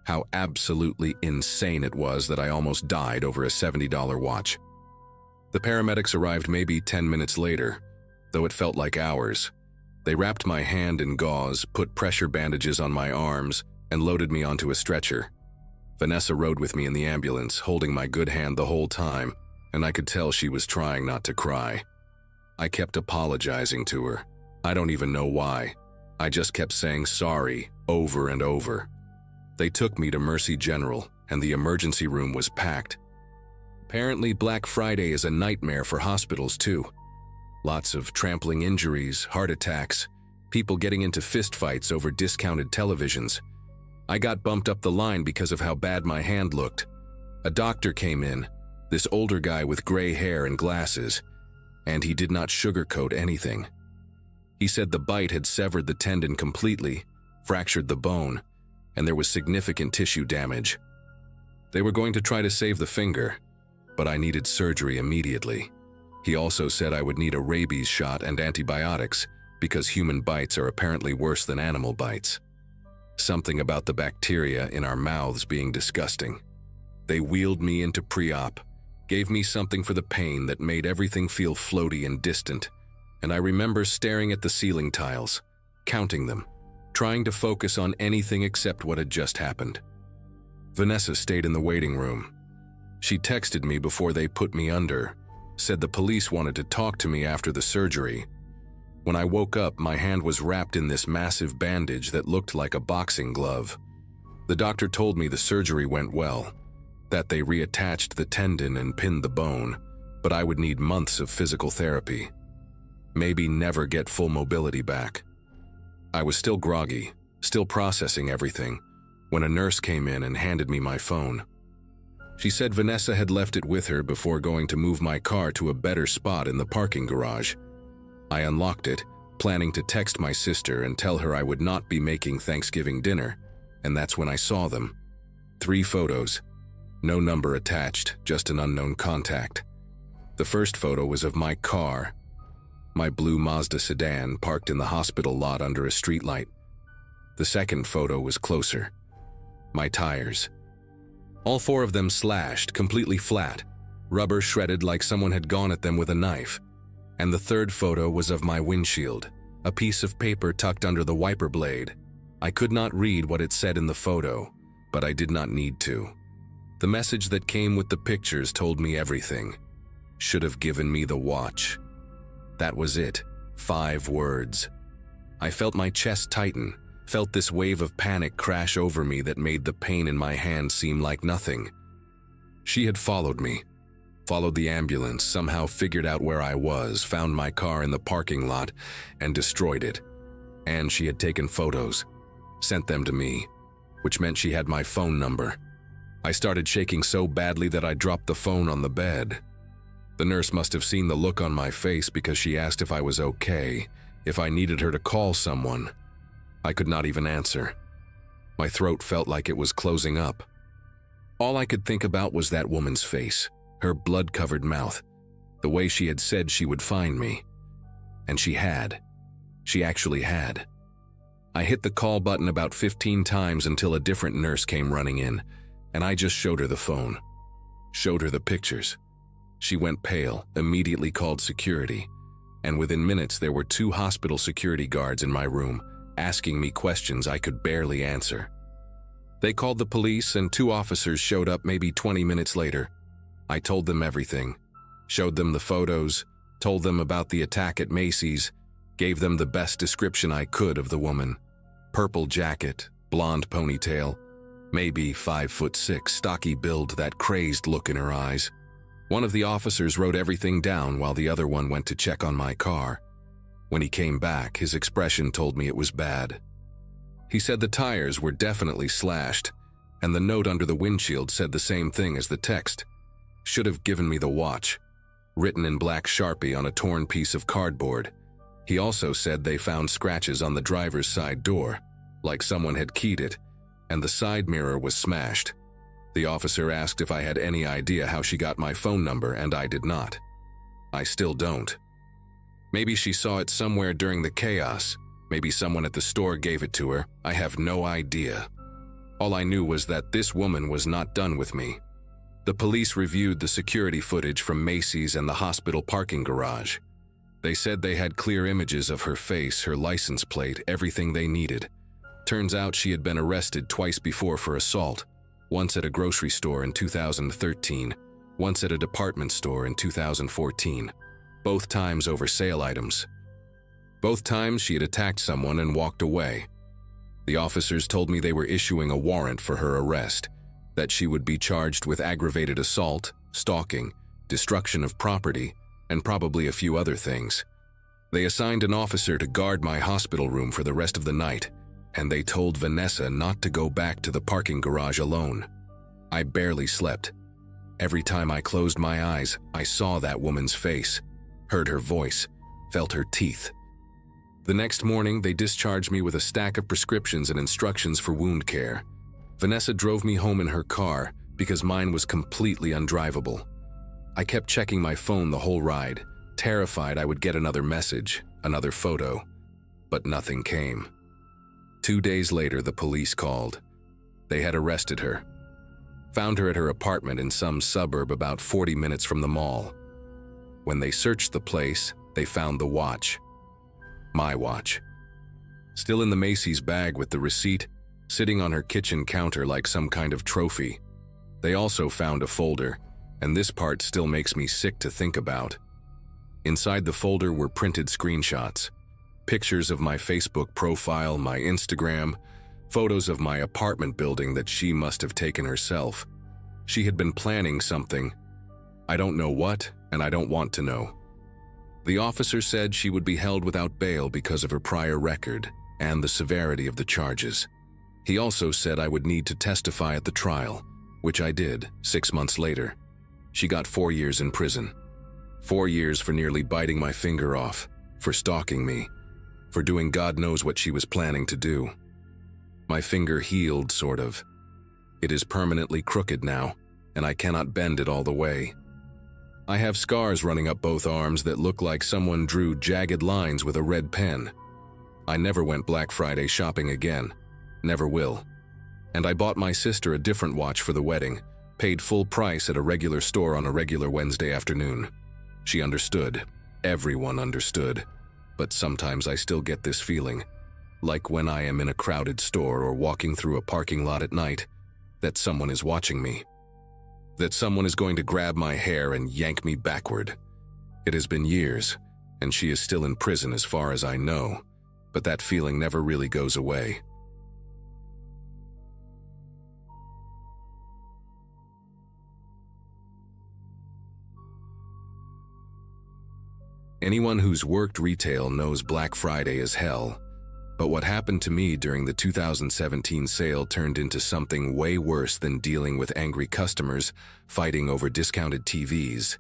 How absolutely insane it was that I almost died over a $70 watch. The paramedics arrived maybe 10 minutes later, though it felt like hours. They wrapped my hand in gauze, put pressure bandages on my arms, and loaded me onto a stretcher. Vanessa rode with me in the ambulance, holding my good hand the whole time, and I could tell she was trying not to cry. I kept apologizing to her. I don't even know why. I just kept saying sorry over and over. They took me to Mercy General, and the emergency room was packed. Apparently, Black Friday is a nightmare for hospitals too. Lots of trampling injuries, heart attacks, people getting into fistfights over discounted televisions. I got bumped up the line because of how bad my hand looked. A doctor came in, this older guy with gray hair and glasses, and he did not sugarcoat anything. He said the bite had severed the tendon completely, fractured the bone, and there was significant tissue damage. They were going to try to save the finger, but I needed surgery immediately. He also said I would need a rabies shot and antibiotics because human bites are apparently worse than animal bites. Something about the bacteria in our mouths being disgusting. They wheeled me into pre-op, gave me something for the pain that made everything feel floaty and distant, and I remember staring at the ceiling tiles, counting them, trying to focus on anything except what had just happened. Vanessa stayed in the waiting room. She texted me before they put me under, said the police wanted to talk to me after the surgery. When I woke up, my hand was wrapped in this massive bandage that looked like a boxing glove. The doctor told me the surgery went well, that they reattached the tendon and pinned the bone, but I would need months of physical therapy. Maybe never get full mobility back. I was still groggy, still processing everything, when a nurse came in and handed me my phone. She said Vanessa had left it with her before going to move my car to a better spot in the parking garage. I unlocked it, planning to text my sister and tell her I would not be making Thanksgiving dinner, and that's when I saw them. 3 photos. No number attached, just an unknown contact. The first photo was of my car, my blue Mazda sedan parked in the hospital lot under a streetlight. The second photo was closer. My tires. All 4 of them slashed, completely flat, rubber shredded like someone had gone at them with a knife. And the third photo was of my windshield, a piece of paper tucked under the wiper blade. I could not read what it said in the photo, but I did not need to. The message that came with the pictures told me everything. Should have given me the watch. That was it. 5 words. I felt my chest tighten, felt this wave of panic crash over me that made the pain in my hand seem like nothing. She had followed me. Followed the ambulance, somehow figured out where I was, found my car in the parking lot, and destroyed it. And she had taken photos, sent them to me, which meant she had my phone number. I started shaking so badly that I dropped the phone on the bed. The nurse must have seen the look on my face because she asked if I was okay, if I needed her to call someone. I could not even answer. My throat felt like it was closing up. All I could think about was that woman's face. Her blood-covered mouth, the way she had said she would find me. And she had. She actually had. I hit the call button about 15 times until a different nurse came running in, and I just showed her the phone. Showed her the pictures. She went pale, immediately called security, and within minutes there were 2 hospital security guards in my room, asking me questions I could barely answer. They called the police and 2 officers showed up maybe 20 minutes later. I told them everything, showed them the photos, told them about the attack at Macy's, gave them the best description I could of the woman. Purple jacket, blonde ponytail, maybe 5'6", stocky build, that crazed look in her eyes. One of the officers wrote everything down while the other one went to check on my car. When he came back, his expression told me it was bad. He said the tires were definitely slashed, and the note under the windshield said the same thing as the text. Should have given me the watch, written in black Sharpie on a torn piece of cardboard. He also said they found scratches on the driver's side door, like someone had keyed it, and the side mirror was smashed. The officer asked if I had any idea how she got my phone number, and I did not. I still don't. Maybe she saw it somewhere during the chaos. Maybe someone at the store gave it to her. I have no idea. All I knew was that this woman was not done with me. The police reviewed the security footage from Macy's and the hospital parking garage. They said they had clear images of her face, her license plate, everything they needed. Turns out she had been arrested twice before for assault, once at a grocery store in 2013, once at a department store in 2014, both times over sale items. Both times she had attacked someone and walked away. The officers told me they were issuing a warrant for her arrest, that she would be charged with aggravated assault, stalking, destruction of property, and probably a few other things. They assigned an officer to guard my hospital room for the rest of the night, and they told Vanessa not to go back to the parking garage alone. I barely slept. Every time I closed my eyes, I saw that woman's face, heard her voice, felt her teeth. The next morning, they discharged me with a stack of prescriptions and instructions for wound care. Vanessa drove me home in her car because mine was completely undrivable. I kept checking my phone the whole ride, terrified I would get another message, another photo, but nothing came. 2 days later, the police called. They had arrested her. Found her at her apartment in some suburb about 40 minutes from the mall. When they searched the place, they found the watch. My watch. Still in the Macy's bag with the receipt, sitting on her kitchen counter like some kind of trophy. They also found a folder, and this part still makes me sick to think about. Inside the folder were printed screenshots, pictures of my Facebook profile, my Instagram, photos of my apartment building that she must have taken herself. She had been planning something. I don't know what, and I don't want to know. The officer said she would be held without bail because of her prior record and the severity of the charges. He also said I would need to testify at the trial, which I did 6 months later. She got 4 years in prison. 4 years for nearly biting my finger off, for stalking me, for doing God knows what she was planning to do. My finger healed, sort of. It is permanently crooked now, and I cannot bend it all the way. I have scars running up both arms that look like someone drew jagged lines with a red pen. I never went Black Friday shopping again. Never will. And I bought my sister a different watch for the wedding, paid full price at a regular store on a regular Wednesday afternoon. She understood. Everyone understood. But sometimes I still get this feeling, like when I am in a crowded store or walking through a parking lot at night, that someone is watching me. That someone is going to grab my hair and yank me backward. It has been years, and she is still in prison as far as I know, but that feeling never really goes away. Anyone who's worked retail knows Black Friday is hell, but what happened to me during the 2017 sale turned into something way worse than dealing with angry customers fighting over discounted TVs.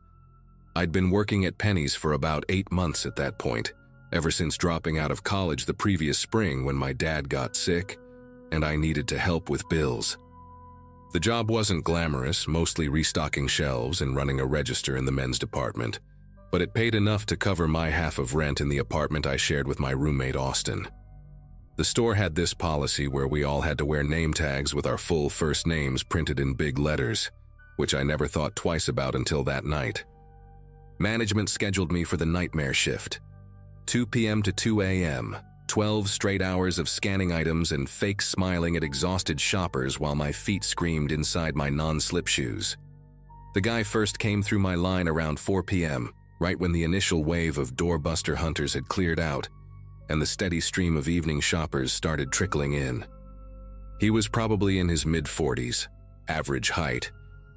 I'd been working at Penny's for about 8 months at that point, ever since dropping out of college the previous spring when my dad got sick, and I needed to help with bills. The job wasn't glamorous, mostly restocking shelves and running a register in the men's department, but it paid enough to cover my half of rent in the apartment I shared with my roommate Austin. The store had this policy where we all had to wear name tags with our full first names printed in big letters, which I never thought twice about until that night. Management scheduled me for the nightmare shift. 2 p.m. to 2 a.m., 12 straight hours of scanning items and fake smiling at exhausted shoppers while my feet screamed inside my non-slip shoes. The guy first came through my line around 4 p.m., right when the initial wave of doorbuster hunters had cleared out, and the steady stream of evening shoppers started trickling in. He was probably in his mid-40s, average height,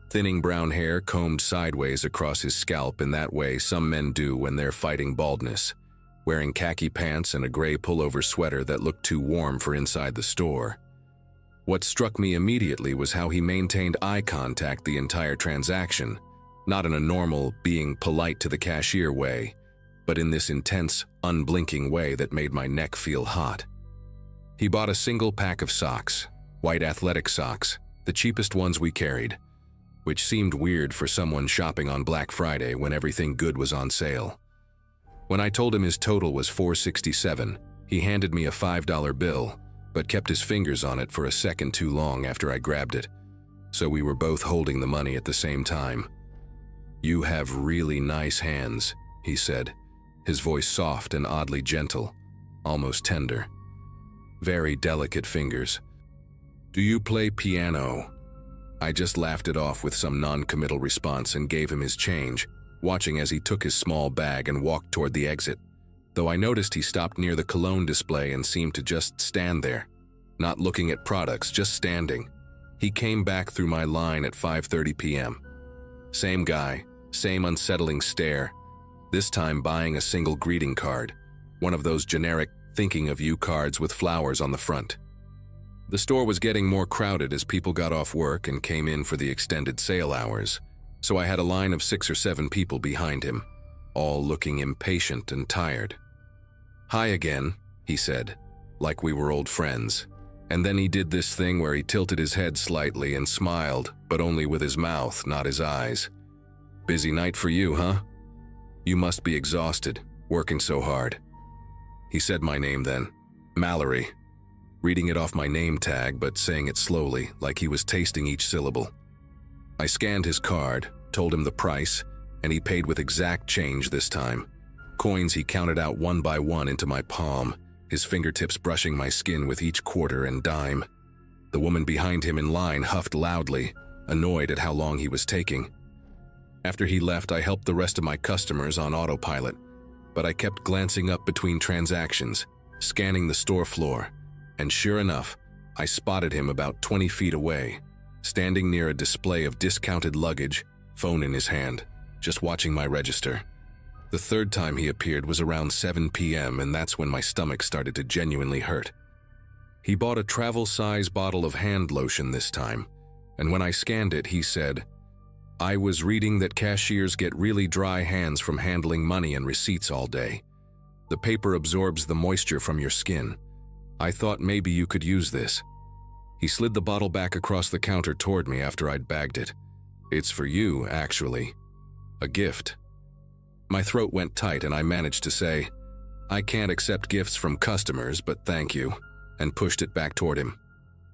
thinning brown hair combed sideways across his scalp in that way some men do when they're fighting baldness, wearing khaki pants and a gray pullover sweater that looked too warm for inside the store. What struck me immediately was how he maintained eye contact the entire transaction, not in a normal, being polite to the cashier way, but in this intense, unblinking way that made my neck feel hot. He bought a single pack of socks, white athletic socks, the cheapest ones we carried, which seemed weird for someone shopping on Black Friday when everything good was on sale. When I told him his total was $467, he handed me a $5 bill, but kept his fingers on it for a second too long after I grabbed it, so we were both holding the money at the same time. "You have really nice hands," he said, his voice soft and oddly gentle, almost tender. Very delicate fingers. "Do you play piano?" I just laughed it off with some non-committal response and gave him his change, watching as he took his small bag and walked toward the exit, though I noticed he stopped near the cologne display and seemed to just stand there, not looking at products, just standing. He came back through my line at 5:30 p.m. Same guy, same unsettling stare, this time buying a single greeting card, one of those generic thinking of you cards with flowers on the front. The store was getting more crowded as people got off work and came in for the extended sale hours, so I had a line of 6 or 7 people behind him, all looking impatient and tired. "Hi again," he said, like we were old friends. And then he did this thing where he tilted his head slightly and smiled, but only with his mouth, not his eyes. "Busy night for you, huh? You must be exhausted, working so hard." He said my name then, Mallory, reading it off my name tag but saying it slowly, like he was tasting each syllable. I scanned his card, told him the price, and he paid with exact change this time. Coins he counted out one by one into my palm, his fingertips brushing my skin with each quarter and dime. The woman behind him in line huffed loudly, annoyed at how long he was taking. After he left, I helped the rest of my customers on autopilot, but I kept glancing up between transactions, scanning the store floor, and sure enough, I spotted him about 20 feet away, standing near a display of discounted luggage, phone in his hand, just watching my register. The third time he appeared was around 7 p.m., and that's when my stomach started to genuinely hurt. He bought a travel-size bottle of hand lotion this time, and when I scanned it, he said, "I was reading that cashiers get really dry hands from handling money and receipts all day. The paper absorbs the moisture from your skin. I thought maybe you could use this." He slid the bottle back across the counter toward me after I'd bagged it. "It's for you, actually. A gift." My throat went tight and I managed to say, "I can't accept gifts from customers, but thank you," and pushed it back toward him.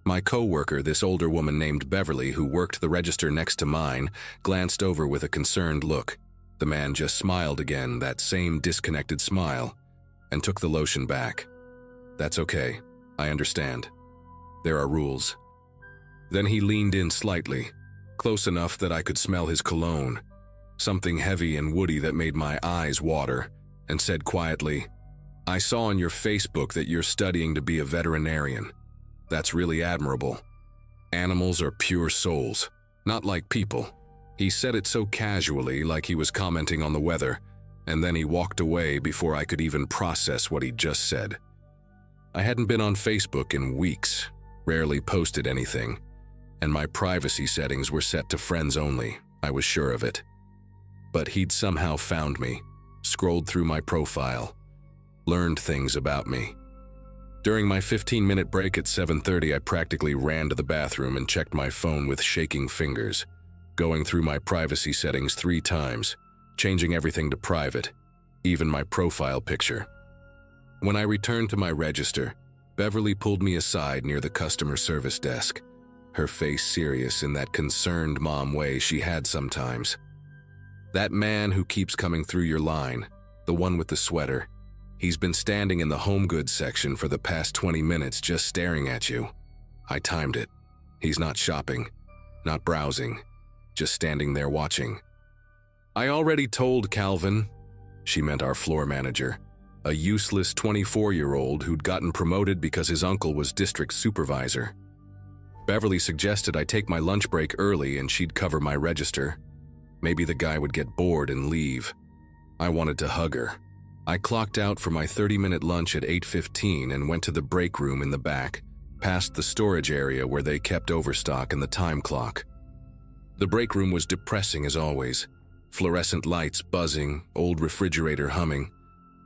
My co-worker, this older woman named Beverly, who worked the register next to mine, glanced over with a concerned look. The man just smiled again, that same disconnected smile, and took the lotion back. "That's okay. I understand. There are rules." Then he leaned in slightly, close enough that I could smell his cologne, something heavy and woody that made my eyes water, and said quietly, "I saw on your Facebook that you're studying to be a veterinarian. That's really admirable. Animals are pure souls, not like people." He said it so casually, like he was commenting on the weather, and then he walked away before I could even process what he'd just said. I hadn't been on Facebook in weeks, rarely posted anything, and my privacy settings were set to friends only, I was sure of it. But he'd somehow found me, scrolled through my profile, learned things about me. During my 15-minute break at 7:30, I practically ran to the bathroom and checked my phone with shaking fingers, going through my privacy settings 3 times, changing everything to private, even my profile picture. When I returned to my register, Beverly pulled me aside near the customer service desk, her face serious in that concerned mom way she had sometimes. "That man who keeps coming through your line, the one with the sweater, he's been standing in the home goods section for the past 20 minutes just staring at you." I timed it. He's not shopping, not browsing, just standing there watching. "I already told Calvin," she meant our floor manager, a useless 24-year-old who'd gotten promoted because his uncle was district supervisor. Beverly suggested I take my lunch break early and she'd cover my register. Maybe the guy would get bored and leave. I wanted to hug her. I clocked out for my 30-minute lunch at 8:15 and went to the break room in the back, past the storage area where they kept overstock and the time clock. The break room was depressing as always. Fluorescent lights buzzing, old refrigerator humming,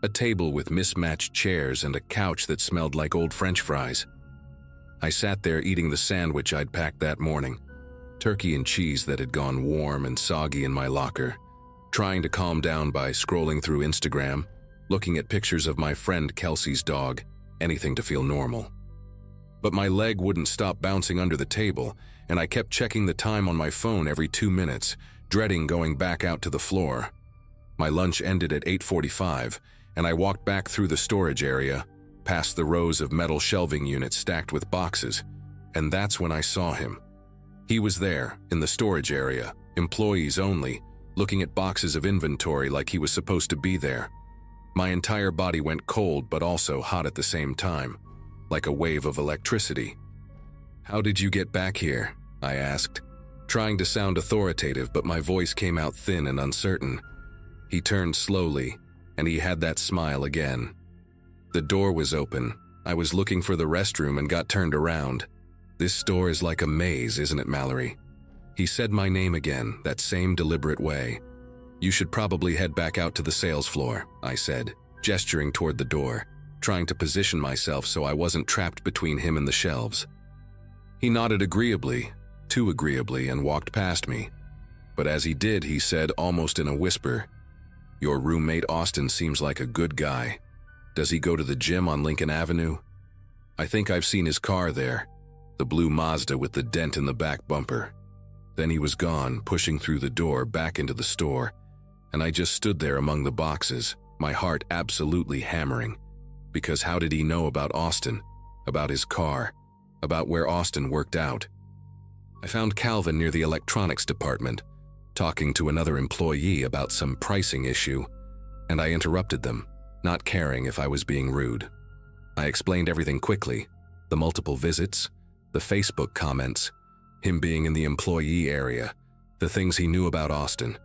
a table with mismatched chairs and a couch that smelled like old French fries. I sat there eating the sandwich I'd packed that morning, turkey and cheese that had gone warm and soggy in my locker, trying to calm down by scrolling through Instagram, looking at pictures of my friend Kelsey's dog, anything to feel normal. But my leg wouldn't stop bouncing under the table, and I kept checking the time on my phone every 2 minutes, dreading going back out to the floor. My lunch ended at 8:45, and I walked back through the storage area, past the rows of metal shelving units stacked with boxes, and that's when I saw him. He was there, in the storage area, employees only, looking at boxes of inventory like he was supposed to be there. My entire body went cold but also hot at the same time, like a wave of electricity. "How did you get back here?" I asked, trying to sound authoritative, but my voice came out thin and uncertain. He turned slowly, and he had that smile again. "The door was open. I was looking for the restroom and got turned around. This store is like a maze, isn't it, Mallory?" He said my name again, that same deliberate way. "You should probably head back out to the sales floor," I said, gesturing toward the door, trying to position myself so I wasn't trapped between him and the shelves. He nodded agreeably, too agreeably, and walked past me. But as he did, he said almost in a whisper, "Your roommate Austin seems like a good guy. Does he go to the gym on Lincoln Avenue? I think I've seen his car there, the blue Mazda with the dent in the back bumper." Then he was gone, pushing through the door back into the store, and I just stood there among the boxes, my heart absolutely hammering. Because how did he know about Austin, about his car, about where Austin worked out? I found Calvin near the electronics department, talking to another employee about some pricing issue, and I interrupted them, not caring if I was being rude. I explained everything quickly, the multiple visits, the Facebook comments, him being in the employee area, the things he knew about Austin.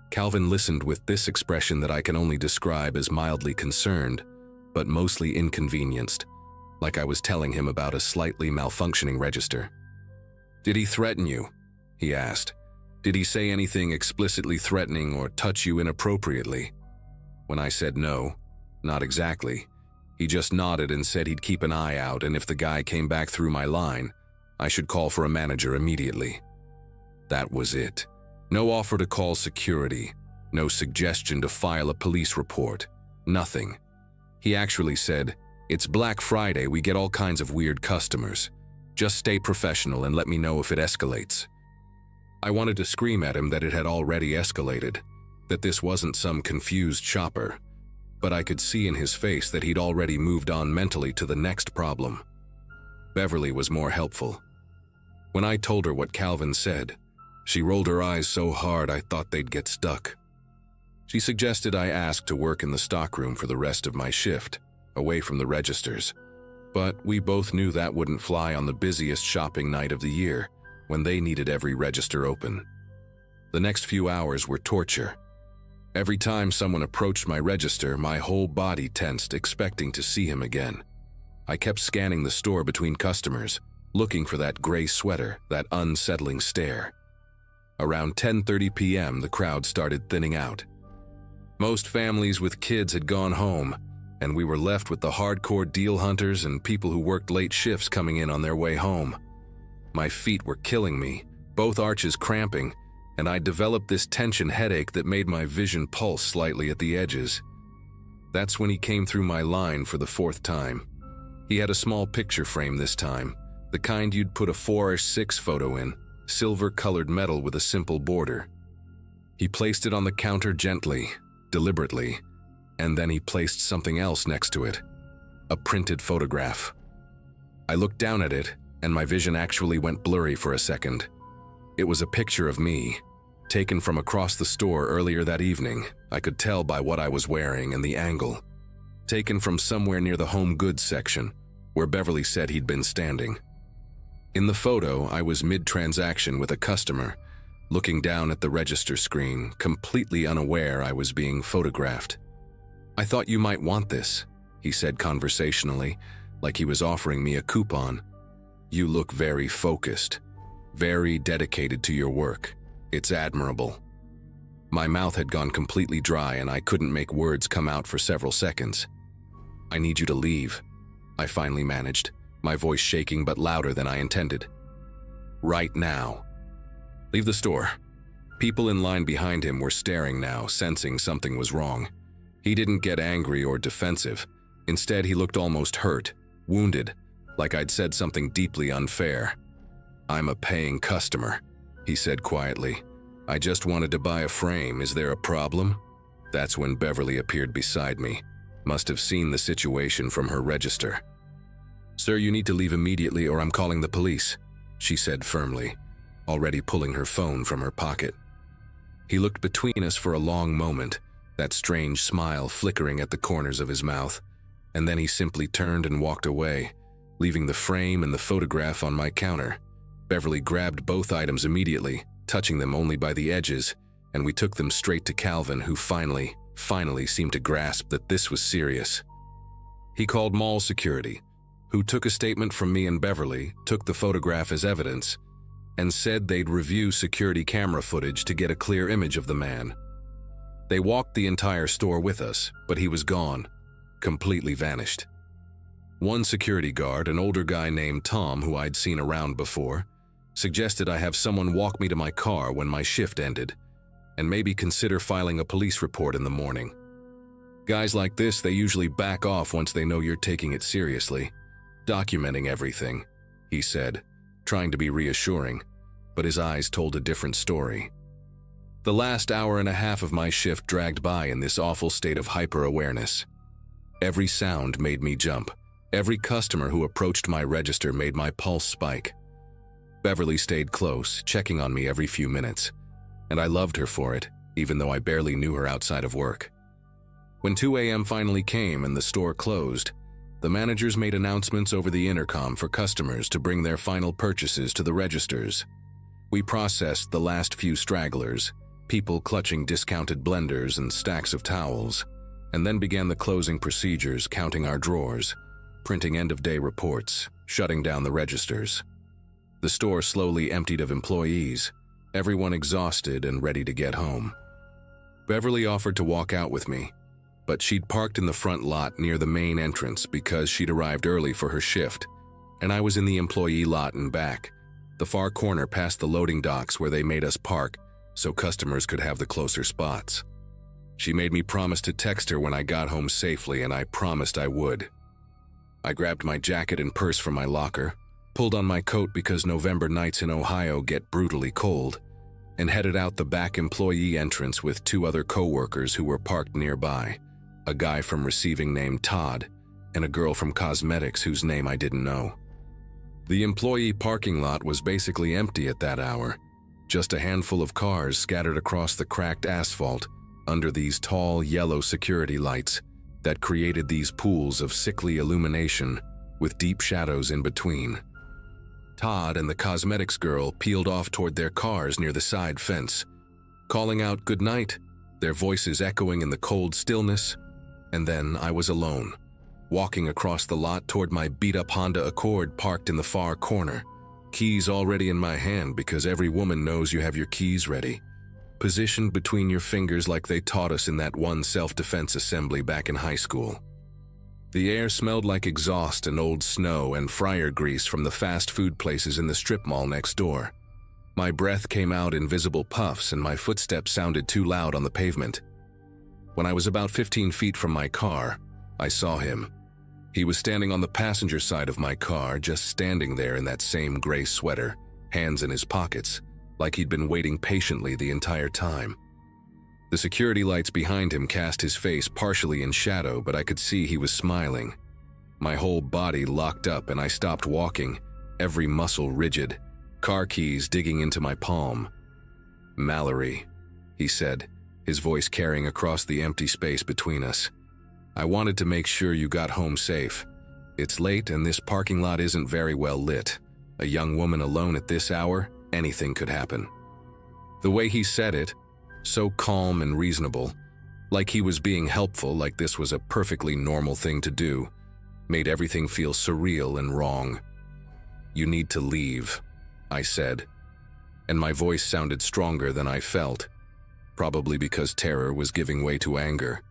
Calvin listened with this expression that I can only describe as mildly concerned, but mostly inconvenienced, like I was telling him about a slightly malfunctioning register. "Did he threaten you?" he asked. "Did he say anything explicitly threatening or touch you inappropriately?" When I said no, not exactly, he just nodded and said he'd keep an eye out, and if the guy came back through my line, I should call for a manager immediately. That was it. No offer to call security, no suggestion to file a police report, nothing. He actually said, "It's Black Friday, we get all kinds of weird customers. Just stay professional and let me know if it escalates." I wanted to scream at him that it had already escalated, that this wasn't some confused shopper, but I could see in his face that he'd already moved on mentally to the next problem. Beverly was more helpful. When I told her what Calvin said, she rolled her eyes so hard I thought they'd get stuck. She suggested I ask to work in the stockroom for the rest of my shift, away from the registers, but we both knew that wouldn't fly on the busiest shopping night of the year, when they needed every register open. The next few hours were torture. Every time someone approached my register, my whole body tensed, expecting to see him again. I kept scanning the store between customers, looking for that gray sweater, that unsettling stare. Around 10:30 p.m., the crowd started thinning out. Most families with kids had gone home, and we were left with the hardcore deal hunters and people who worked late shifts coming in on their way home. My feet were killing me, both arches cramping, and I developed this tension headache that made my vision pulse slightly at the edges. That's when he came through my line for the fourth time. He had a small picture frame this time, the kind you'd put a 4:6 photo in, silver-colored metal with a simple border. He placed it on the counter gently, deliberately, and then he placed something else next to it, a printed photograph. I looked down at it, and my vision actually went blurry for a second. It was a picture of me, taken from across the store earlier that evening. I could tell by what I was wearing and the angle. Taken from somewhere near the home goods section, where Beverly said he'd been standing. In the photo, I was mid-transaction with a customer, looking down at the register screen, completely unaware I was being photographed. "I thought you might want this," he said conversationally, like he was offering me a coupon. "You look very focused, very dedicated to your work. It's admirable." My mouth had gone completely dry and I couldn't make words come out for several seconds. "I need you to leave," I finally managed, my voice shaking but louder than I intended. "Right now. Leave the store." People in line behind him were staring now, sensing something was wrong. He didn't get angry or defensive. Instead, he looked almost hurt, wounded, like I'd said something deeply unfair. "I'm a paying customer," he said quietly. "I just wanted to buy a frame. Is there a problem?" That's when Beverly appeared beside me. Must have seen the situation from her register. "Sir, you need to leave immediately or I'm calling the police," she said firmly, already pulling her phone from her pocket. He looked between us for a long moment, that strange smile flickering at the corners of his mouth, and then he simply turned and walked away, leaving the frame and the photograph on my counter. Beverly grabbed both items immediately, touching them only by the edges, and we took them straight to Calvin, who finally seemed to grasp that this was serious. He called mall security, who took a statement from me and Beverly, took the photograph as evidence, and said they'd review security camera footage to get a clear image of the man. They walked the entire store with us, but he was gone, completely vanished. One security guard, an older guy named Tom who I'd seen around before, suggested I have someone walk me to my car when my shift ended, and maybe consider filing a police report in the morning. Guys like this, they usually back off once they know you're taking it seriously. "Documenting everything," he said, trying to be reassuring, but his eyes told a different story. The last hour and a half of my shift dragged by in this awful state of hyper-awareness. Every sound made me jump. Every customer who approached my register made my pulse spike. Beverly stayed close, checking on me every few minutes, and I loved her for it, even though I barely knew her outside of work. When 2 a.m. finally came and the store closed, the managers made announcements over the intercom for customers to bring their final purchases to the registers. We processed the last few stragglers, people clutching discounted blenders and stacks of towels, and then began the closing procedures, counting our drawers, printing end-of-day reports, shutting down the registers. The store slowly emptied of employees, everyone exhausted and ready to get home. Beverly offered to walk out with me, but she'd parked in the front lot near the main entrance because she'd arrived early for her shift, and I was in the employee lot and back, the far corner past the loading docks where they made us park so customers could have the closer spots. She made me promise to text her when I got home safely, and I promised I would. I grabbed my jacket and purse from my locker, pulled on my coat because November nights in Ohio get brutally cold, and headed out the back employee entrance with 2 other co-workers who were parked nearby, a guy from receiving named Todd, and a girl from cosmetics whose name I didn't know. The employee parking lot was basically empty at that hour, just a handful of cars scattered across the cracked asphalt under these tall yellow security lights that created these pools of sickly illumination with deep shadows in between. Todd and the cosmetics girl peeled off toward their cars near the side fence, calling out "good night," their voices echoing in the cold stillness, and then I was alone, walking across the lot toward my beat-up Honda Accord parked in the far corner, keys already in my hand because every woman knows you have your keys ready, positioned between your fingers like they taught us in that one self-defense assembly back in high school. The air smelled like exhaust and old snow and fryer grease from the fast food places in the strip mall next door. My breath came out in visible puffs and my footsteps sounded too loud on the pavement. When I was about 15 feet from my car, I saw him. He was standing on the passenger side of my car, just standing there in that same gray sweater, hands in his pockets, like he'd been waiting patiently the entire time. The security lights behind him cast his face partially in shadow, but I could see he was smiling. My whole body locked up and I stopped walking, every muscle rigid, car keys digging into my palm. "Mallory," he said, his voice carrying across the empty space between us. "I wanted to make sure you got home safe. It's late and this parking lot isn't very well lit. A young woman alone at this hour, anything could happen." The way he said it, so calm and reasonable, like he was being helpful, like this was a perfectly normal thing to do, made everything feel surreal and wrong. "You need to leave," I said, and my voice sounded stronger than I felt, probably because terror was giving way to anger,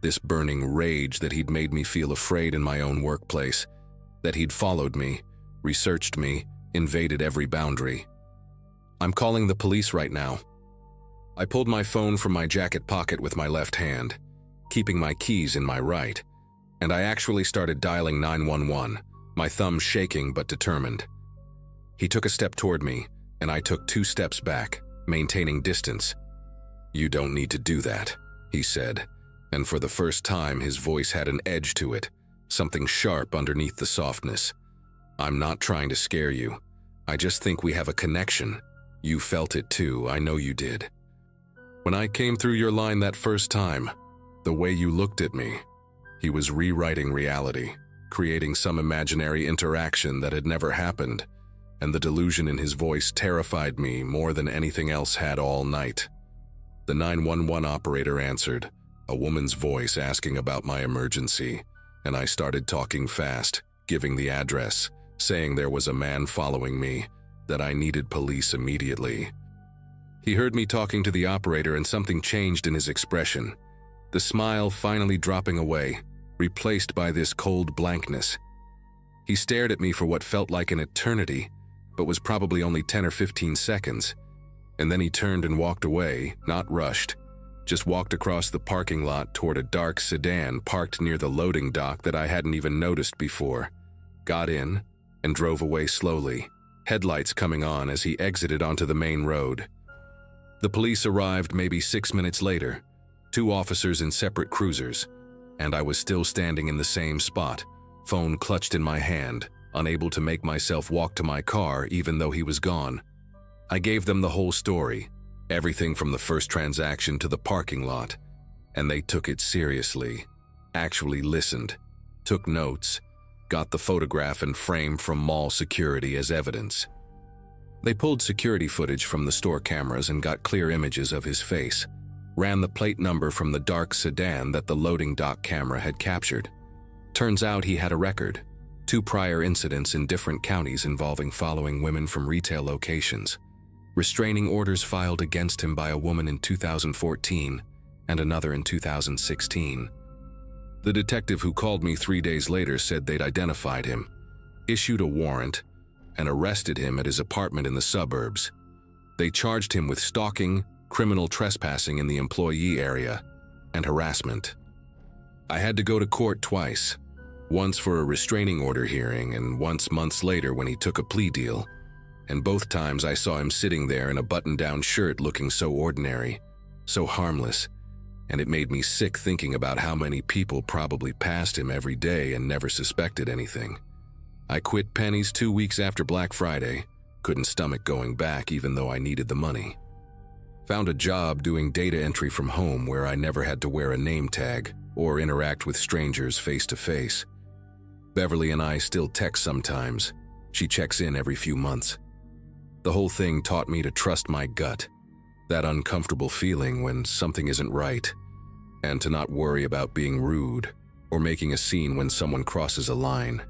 this burning rage that he'd made me feel afraid in my own workplace, that he'd followed me, researched me, invaded every boundary. "I'm calling the police right now." I pulled my phone from my jacket pocket with my left hand, keeping my keys in my right, and I actually started dialing 911, my thumb shaking but determined. He took a step toward me, and I took 2 steps back, maintaining distance. "You don't need to do that," he said, and for the first time his voice had an edge to it, something sharp underneath the softness. "I'm not trying to scare you. I just think we have a connection. You felt it too, I know you did. When I came through your line that first time, the way you looked at me," he was rewriting reality, creating some imaginary interaction that had never happened, and the delusion in his voice terrified me more than anything else had all night. The 911 operator answered, a woman's voice asking about my emergency, and I started talking fast, giving the address, saying there was a man following me, that I needed police immediately. He heard me talking to the operator and something changed in his expression, the smile finally dropping away, replaced by this cold blankness. He stared at me for what felt like an eternity, but was probably only 10 or 15 seconds, and then he turned and walked away, not rushed, just walked across the parking lot toward a dark sedan parked near the loading dock that I hadn't even noticed before, got in, and drove away slowly, headlights coming on as he exited onto the main road. The police arrived maybe 6 minutes later, 2 officers in separate cruisers, and I was still standing in the same spot, phone clutched in my hand, unable to make myself walk to my car even though he was gone. I gave them the whole story, everything from the first transaction to the parking lot, and they took it seriously, actually listened, took notes, got the photograph and frame from mall security as evidence. They pulled security footage from the store cameras and got clear images of his face, ran the plate number from the dark sedan that the loading dock camera had captured. Turns out he had a record, 2 prior incidents in different counties involving following women from retail locations, restraining orders filed against him by a woman in 2014 and another in 2016. The detective who called me 3 days later said they'd identified him, issued a warrant, and arrested him at his apartment in the suburbs. They charged him with stalking, criminal trespassing in the employee area, and harassment. I had to go to court twice, once for a restraining order hearing and once months later when he took a plea deal, and both times I saw him sitting there in a button-down shirt looking so ordinary, so harmless, and it made me sick thinking about how many people probably passed him every day and never suspected anything. I quit Penny's 2 weeks after Black Friday, couldn't stomach going back even though I needed the money. Found a job doing data entry from home where I never had to wear a name tag or interact with strangers face to face. Beverly and I still text sometimes. She checks in every few months. The whole thing taught me to trust my gut, that uncomfortable feeling when something isn't right, and to not worry about being rude or making a scene when someone crosses a line.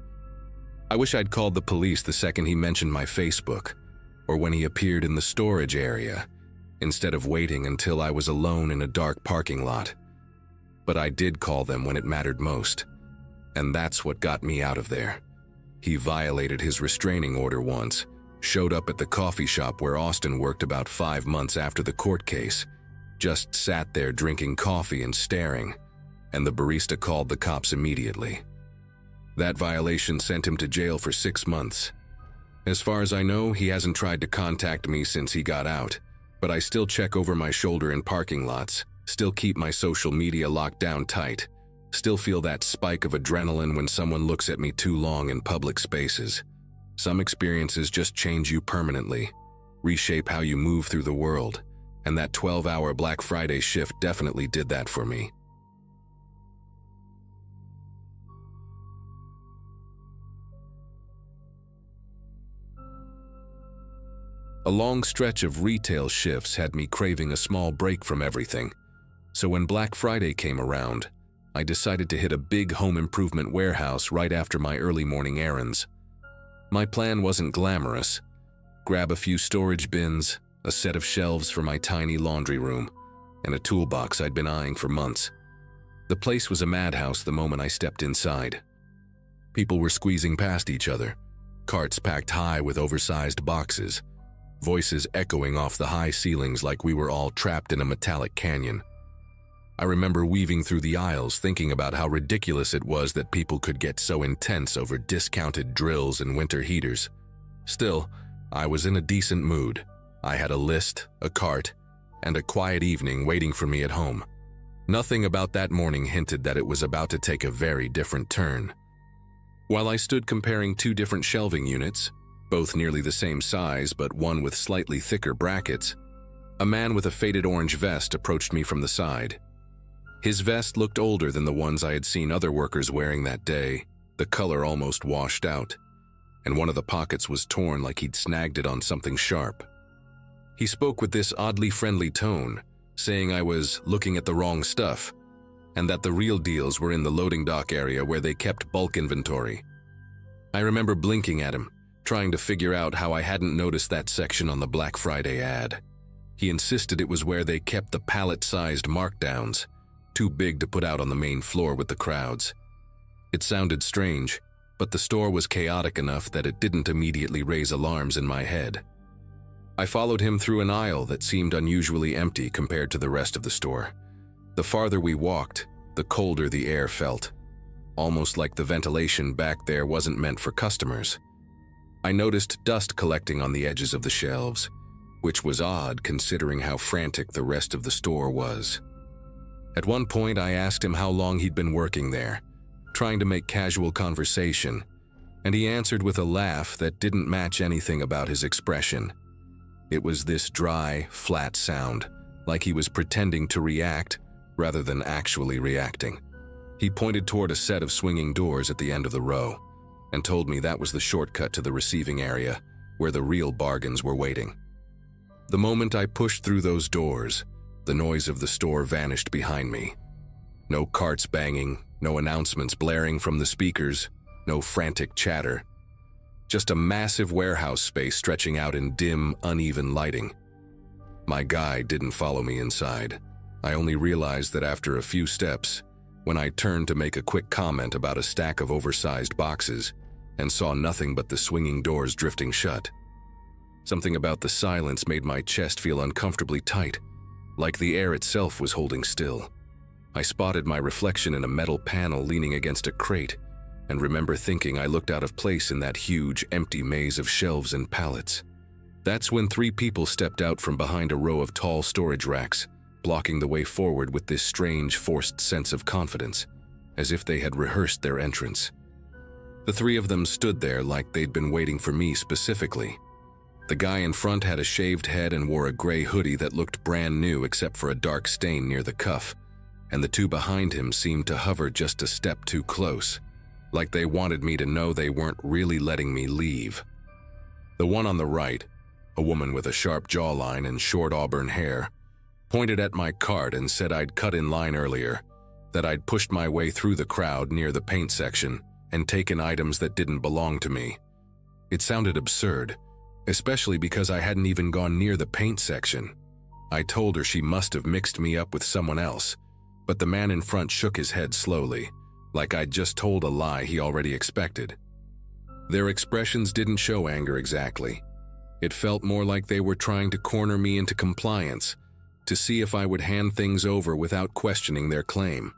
I wish I'd called the police the second he mentioned my Facebook, or when he appeared in the storage area, instead of waiting until I was alone in a dark parking lot. But I did call them when it mattered most, and that's what got me out of there. He violated his restraining order once, showed up at the coffee shop where Austin worked about 5 months after the court case, just sat there drinking coffee and staring, and the barista called the cops immediately. That violation sent him to jail for 6 months. As far as I know, he hasn't tried to contact me since he got out, but I still check over my shoulder in parking lots, still keep my social media locked down tight, still feel that spike of adrenaline when someone looks at me too long in public spaces. Some experiences just change you permanently, reshape how you move through the world, and that 12-hour Black Friday shift definitely did that for me. A long stretch of retail shifts had me craving a small break from everything, so when Black Friday came around, I decided to hit a big home improvement warehouse right after my early morning errands. My plan wasn't glamorous. Grab a few storage bins, a set of shelves for my tiny laundry room, and a toolbox I'd been eyeing for months. The place was a madhouse the moment I stepped inside. People were squeezing past each other, carts packed high with oversized boxes, voices echoing off the high ceilings like we were all trapped in a metallic canyon. I remember weaving through the aisles thinking about how ridiculous it was that people could get so intense over discounted drills and winter heaters. Still, I was in a decent mood. I had a list, a cart, and a quiet evening waiting for me at home. Nothing about that morning hinted that it was about to take a very different turn. While I stood comparing two different shelving units, both nearly the same size but one with slightly thicker brackets, a man with a faded orange vest approached me from the side. His vest looked older than the ones I had seen other workers wearing that day, the color almost washed out, and one of the pockets was torn like he'd snagged it on something sharp. He spoke with this oddly friendly tone, saying I was looking at the wrong stuff, and that the real deals were in the loading dock area where they kept bulk inventory. I remember blinking at him, trying to figure out how I hadn't noticed that section on the Black Friday ad. He insisted it was where they kept the pallet-sized markdowns, too big to put out on the main floor with the crowds. It sounded strange, but the store was chaotic enough that it didn't immediately raise alarms in my head. I followed him through an aisle that seemed unusually empty compared to the rest of the store. The farther we walked, the colder the air felt, almost like the ventilation back there wasn't meant for customers. I noticed dust collecting on the edges of the shelves, which was odd considering how frantic the rest of the store was. At one point, I asked him how long he'd been working there, trying to make casual conversation, and he answered with a laugh that didn't match anything about his expression. It was this dry, flat sound, like he was pretending to react rather than actually reacting. He pointed toward a set of swinging doors at the end of the row and told me that was the shortcut to the receiving area, where the real bargains were waiting. The moment I pushed through those doors, the noise of the store vanished behind me. No carts banging, no announcements blaring from the speakers, no frantic chatter. Just a massive warehouse space stretching out in dim, uneven lighting. My guide didn't follow me inside. I only realized that after a few steps, when I turned to make a quick comment about a stack of oversized boxes and saw nothing but the swinging doors drifting shut. Something about the silence made my chest feel uncomfortably tight, like the air itself was holding still. I spotted my reflection in a metal panel leaning against a crate, and remember thinking I looked out of place in that huge, empty maze of shelves and pallets. That's when 3 people stepped out from behind a row of tall storage racks, blocking the way forward with this strange, forced sense of confidence, as if they had rehearsed their entrance. The 3 of them stood there like they'd been waiting for me specifically. The guy in front had a shaved head and wore a gray hoodie that looked brand new except for a dark stain near the cuff, and the 2 behind him seemed to hover just a step too close, like they wanted me to know they weren't really letting me leave. The one on the right, a woman with a sharp jawline and short auburn hair, pointed at my cart and said I'd cut in line earlier, that I'd pushed my way through the crowd near the paint section and taken items that didn't belong to me. It sounded absurd, especially because I hadn't even gone near the paint section. I told her she must have mixed me up with someone else, but the man in front shook his head slowly, like I'd just told a lie he already expected. Their expressions didn't show anger exactly. It felt more like they were trying to corner me into compliance, to see if I would hand things over without questioning their claim.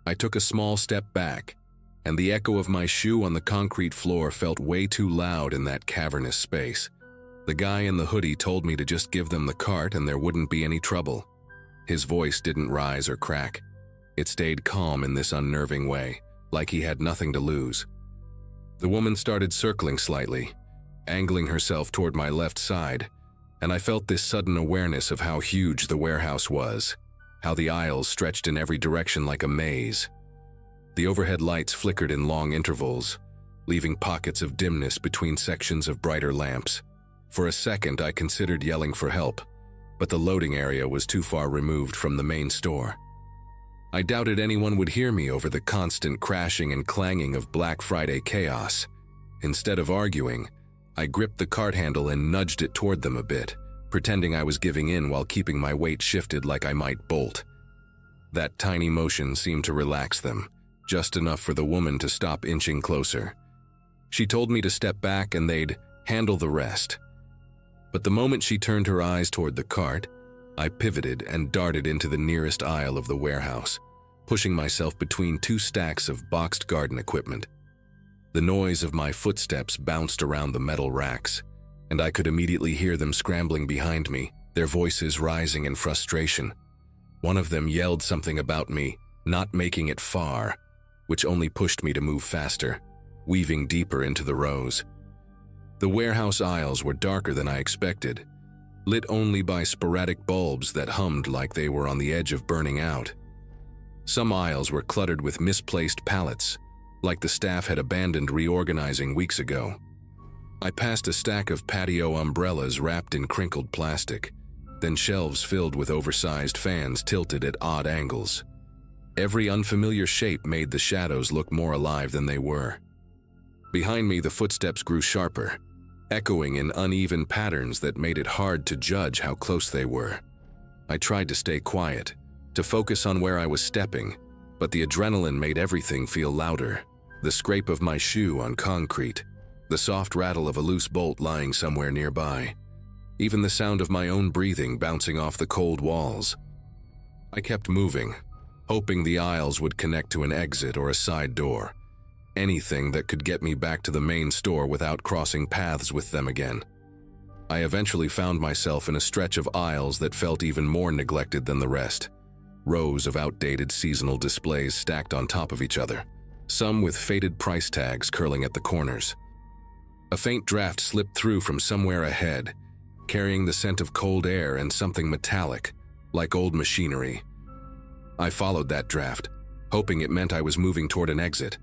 I took a small step back, and the echo of my shoe on the concrete floor felt way too loud in that cavernous space. The guy in the hoodie told me to just give them the cart and there wouldn't be any trouble. His voice didn't rise or crack. It stayed calm in this unnerving way, like he had nothing to lose. The woman started circling slightly, angling herself toward my left side, and I felt this sudden awareness of how huge the warehouse was, how the aisles stretched in every direction like a maze. The overhead lights flickered in long intervals, leaving pockets of dimness between sections of brighter lamps. For a second, I considered yelling for help, but the loading area was too far removed from the main store. I doubted anyone would hear me over the constant crashing and clanging of Black Friday chaos. Instead of arguing, I gripped the cart handle and nudged it toward them a bit, pretending I was giving in while keeping my weight shifted like I might bolt. That tiny motion seemed to relax them, just enough for the woman to stop inching closer. She told me to step back and they'd handle the rest. But the moment she turned her eyes toward the cart, I pivoted and darted into the nearest aisle of the warehouse, pushing myself between 2 stacks of boxed garden equipment. The noise of my footsteps bounced around the metal racks, and I could immediately hear them scrambling behind me, their voices rising in frustration. One of them yelled something about me not making it far, which only pushed me to move faster, weaving deeper into the rows. The warehouse aisles were darker than I expected, lit only by sporadic bulbs that hummed like they were on the edge of burning out. Some aisles were cluttered with misplaced pallets, like the staff had abandoned reorganizing weeks ago. I passed a stack of patio umbrellas wrapped in crinkled plastic, then shelves filled with oversized fans tilted at odd angles. Every unfamiliar shape made the shadows look more alive than they were. Behind me, the footsteps grew sharper, echoing in uneven patterns that made it hard to judge how close they were. I tried to stay quiet, to focus on where I was stepping, but the adrenaline made everything feel louder. The scrape of my shoe on concrete, the soft rattle of a loose bolt lying somewhere nearby, even the sound of my own breathing bouncing off the cold walls. I kept moving, hoping the aisles would connect to an exit or a side door, anything that could get me back to the main store without crossing paths with them again. I eventually found myself in a stretch of aisles that felt even more neglected than the rest, rows of outdated seasonal displays stacked on top of each other, some with faded price tags curling at the corners. A faint draft slipped through from somewhere ahead, carrying the scent of cold air and something metallic, like old machinery. I followed that draft, hoping it meant I was moving toward an exit,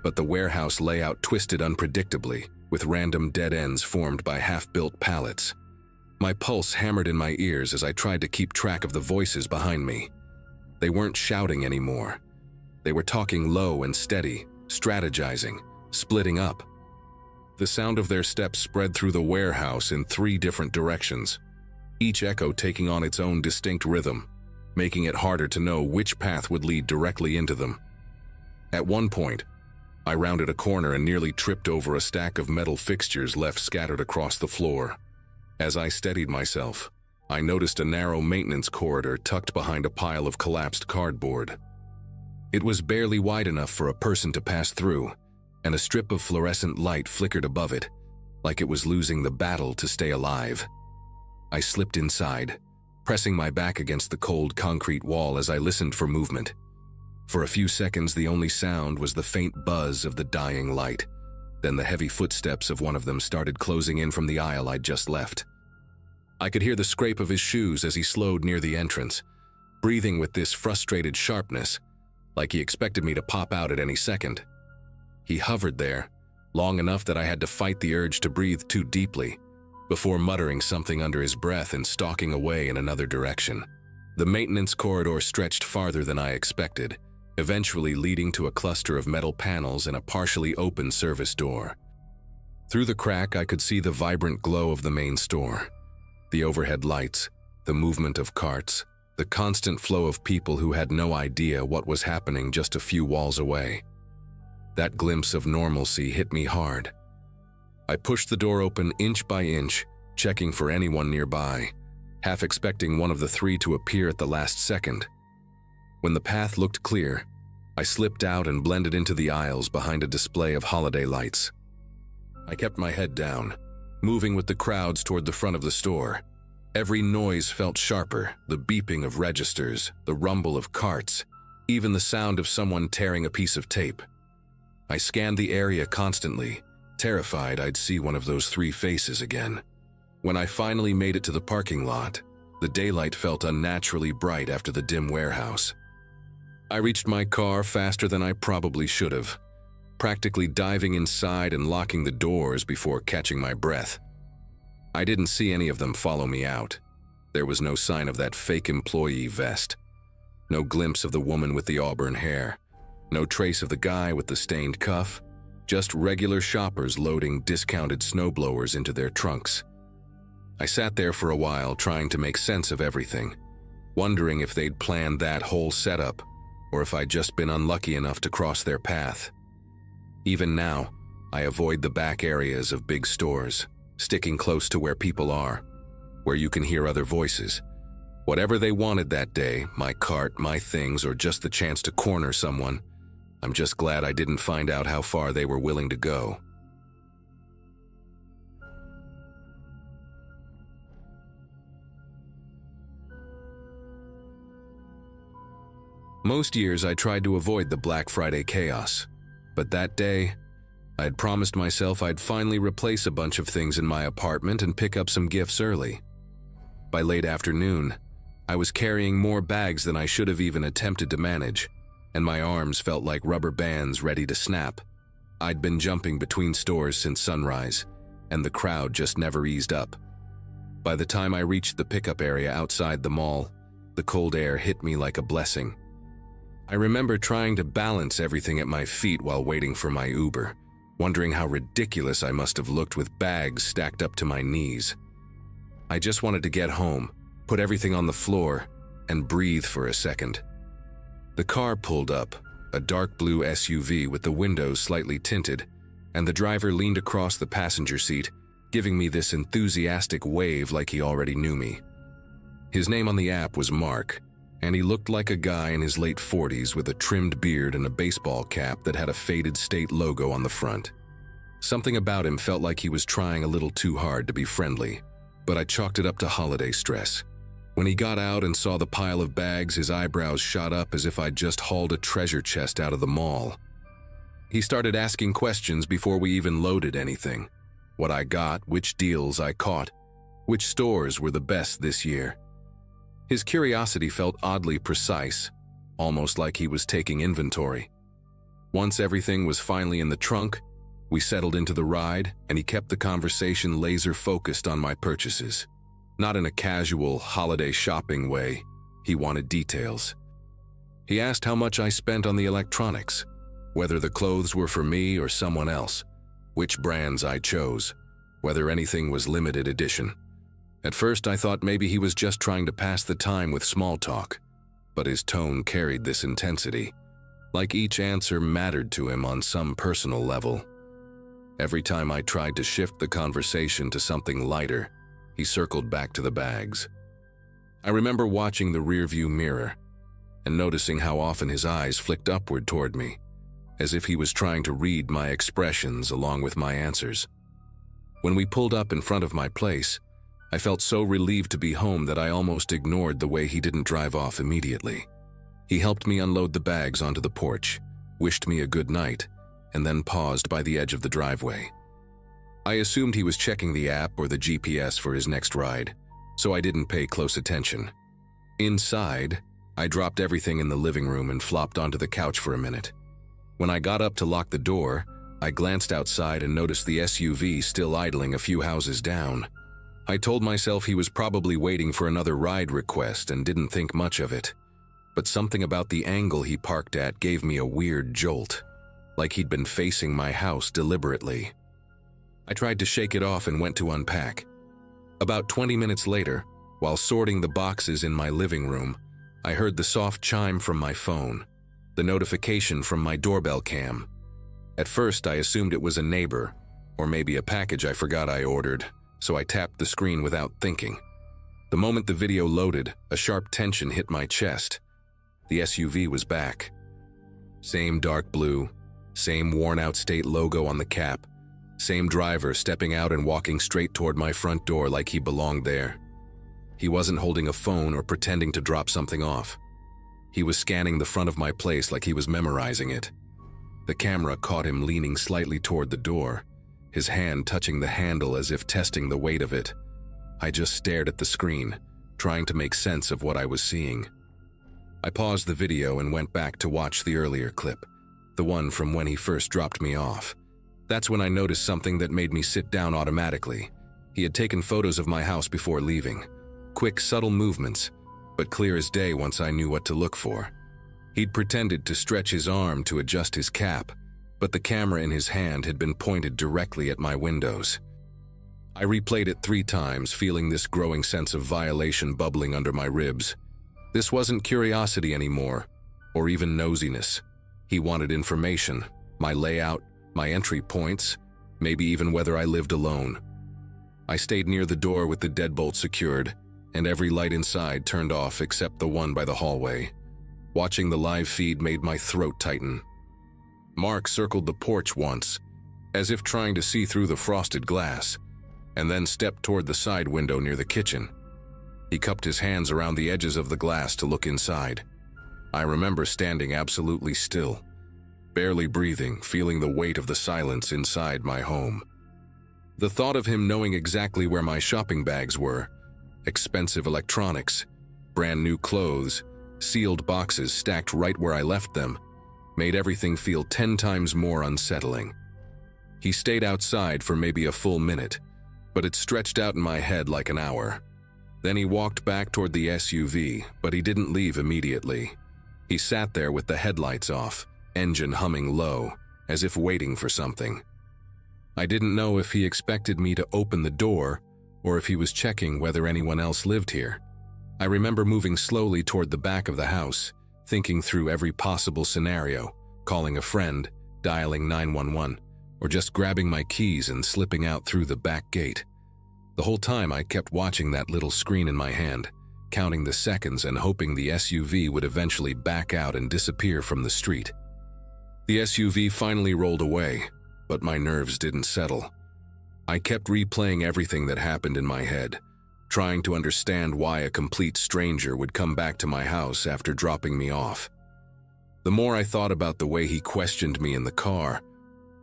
but the warehouse layout twisted unpredictably, with random dead ends formed by half-built pallets. My pulse hammered in my ears as I tried to keep track of the voices behind me. They weren't shouting anymore. They were talking low and steady, strategizing, splitting up. The sound of their steps spread through the warehouse in 3 different directions, each echo taking on its own distinct rhythm, making it harder to know which path would lead directly into them. At one point, I rounded a corner and nearly tripped over a stack of metal fixtures left scattered across the floor. As I steadied myself, I noticed a narrow maintenance corridor tucked behind a pile of collapsed cardboard. It was barely wide enough for a person to pass through, and a strip of fluorescent light flickered above it, like it was losing the battle to stay alive. I slipped inside, pressing my back against the cold concrete wall as I listened for movement. For a few seconds, the only sound was the faint buzz of the dying light. Then the heavy footsteps of one of them started closing in from the aisle I'd just left. I could hear the scrape of his shoes as he slowed near the entrance, breathing with this frustrated sharpness, like he expected me to pop out at any second. He hovered there, long enough that I had to fight the urge to breathe too deeply, before muttering something under his breath and stalking away in another direction. The maintenance corridor stretched farther than I expected, eventually leading to a cluster of metal panels and a partially open service door. Through the crack, I could see the vibrant glow of the main store, the overhead lights, the movement of carts, the constant flow of people who had no idea what was happening just a few walls away. That glimpse of normalcy hit me hard. I pushed the door open inch by inch, checking for anyone nearby, half expecting one of the 3 to appear at the last second. When the path looked clear, I slipped out and blended into the aisles behind a display of holiday lights. I kept my head down, moving with the crowds toward the front of the store. Every noise felt sharper, the beeping of registers, the rumble of carts, even the sound of someone tearing a piece of tape. I scanned the area constantly, terrified I'd see one of those 3 faces again. When I finally made it to the parking lot, the daylight felt unnaturally bright after the dim warehouse. I reached my car faster than I probably should have, practically diving inside and locking the doors before catching my breath. I didn't see any of them follow me out. There was no sign of that fake employee vest, no glimpse of the woman with the auburn hair, no trace of the guy with the stained cuff, just regular shoppers loading discounted snowblowers into their trunks. I sat there for a while trying to make sense of everything, wondering if they'd planned that whole setup or if I'd just been unlucky enough to cross their path. Even now, I avoid the back areas of big stores, sticking close to where people are, where you can hear other voices. Whatever they wanted that day, my cart, my things, or just the chance to corner someone, I'm just glad I didn't find out how far they were willing to go. Most years I tried to avoid the Black Friday chaos, but that day, I had promised myself I'd finally replace a bunch of things in my apartment and pick up some gifts early. By late afternoon, I was carrying more bags than I should have even attempted to manage, and my arms felt like rubber bands ready to snap. I'd been jumping between stores since sunrise, and the crowd just never eased up. By the time I reached the pickup area outside the mall, the cold air hit me like a blessing. I remember trying to balance everything at my feet while waiting for my Uber, wondering how ridiculous I must have looked with bags stacked up to my knees. I just wanted to get home, put everything on the floor, and breathe for a second. The car pulled up, a dark blue SUV with the windows slightly tinted, and the driver leaned across the passenger seat, giving me this enthusiastic wave like he already knew me. His name on the app was Mark, and he looked like a guy in his late 40s with a trimmed beard and a baseball cap that had a faded state logo on the front. Something about him felt like he was trying a little too hard to be friendly, but I chalked it up to holiday stress. When he got out and saw the pile of bags, his eyebrows shot up as if I'd just hauled a treasure chest out of the mall. He started asking questions before we even loaded anything. What I got, which deals I caught, which stores were the best this year. His curiosity felt oddly precise, almost like he was taking inventory. Once everything was finally in the trunk, we settled into the ride, and he kept the conversation laser-focused on my purchases. Not in a casual, holiday shopping way. He wanted details. He asked how much I spent on the electronics, whether the clothes were for me or someone else, which brands I chose, whether anything was limited edition. At first, I thought maybe he was just trying to pass the time with small talk, but his tone carried this intensity, like each answer mattered to him on some personal level. Every time I tried to shift the conversation to something lighter, he circled back to the bags. I remember watching the rearview mirror and noticing how often his eyes flicked upward toward me, as if he was trying to read my expressions along with my answers. When we pulled up in front of my place, I felt so relieved to be home that I almost ignored the way he didn't drive off immediately. He helped me unload the bags onto the porch, wished me a good night, and then paused by the edge of the driveway. I assumed he was checking the app or the GPS for his next ride, so I didn't pay close attention. Inside, I dropped everything in the living room and flopped onto the couch for a minute. When I got up to lock the door, I glanced outside and noticed the SUV still idling a few houses down. I told myself he was probably waiting for another ride request and didn't think much of it. But something about the angle he parked at gave me a weird jolt, like he'd been facing my house deliberately. I tried to shake it off and went to unpack. About 20 minutes later, while sorting the boxes in my living room, I heard the soft chime from my phone, the notification from my doorbell cam. At first, I assumed it was a neighbor, or maybe a package I forgot I ordered, so I tapped the screen without thinking. The moment the video loaded, a sharp tension hit my chest. The SUV was back. Same dark blue, same worn-out state logo on the cap, same driver stepping out and walking straight toward my front door like he belonged there. He wasn't holding a phone or pretending to drop something off. He was scanning the front of my place like he was memorizing it. The camera caught him leaning slightly toward the door, his hand touching the handle as if testing the weight of it. I just stared at the screen, trying to make sense of what I was seeing. I paused the video and went back to watch the earlier clip, the one from when he first dropped me off. That's when I noticed something that made me sit down automatically. He had taken photos of my house before leaving. Quick, subtle movements, but clear as day once I knew what to look for. He'd pretended to stretch his arm to adjust his cap, but the camera in his hand had been pointed directly at my windows. I replayed it 3 times, feeling this growing sense of violation bubbling under my ribs. This wasn't curiosity anymore, or even nosiness. He wanted information, my layout, my entry points, maybe even whether I lived alone. I stayed near the door with the deadbolt secured, and every light inside turned off except the one by the hallway. Watching the live feed made my throat tighten. Mark circled the porch once, as if trying to see through the frosted glass, and then stepped toward the side window near the kitchen. He cupped his hands around the edges of the glass to look inside. I remember standing absolutely still, barely breathing, feeling the weight of the silence inside my home. The thought of him knowing exactly where my shopping bags were, expensive electronics, brand new clothes, sealed boxes stacked right where I left them, made everything feel 10 times more unsettling. He stayed outside for maybe a full minute, but it stretched out in my head like an hour. Then he walked back toward the SUV, but he didn't leave immediately. He sat there with the headlights off, engine humming low, as if waiting for something. I didn't know if he expected me to open the door or if he was checking whether anyone else lived here. I remember moving slowly toward the back of the house, thinking through every possible scenario, calling a friend, dialing 911, or just grabbing my keys and slipping out through the back gate. The whole time I kept watching that little screen in my hand, counting the seconds and hoping the SUV would eventually back out and disappear from the street. The SUV finally rolled away, but my nerves didn't settle. I kept replaying everything that happened in my head, trying to understand why a complete stranger would come back to my house after dropping me off. The more I thought about the way he questioned me in the car,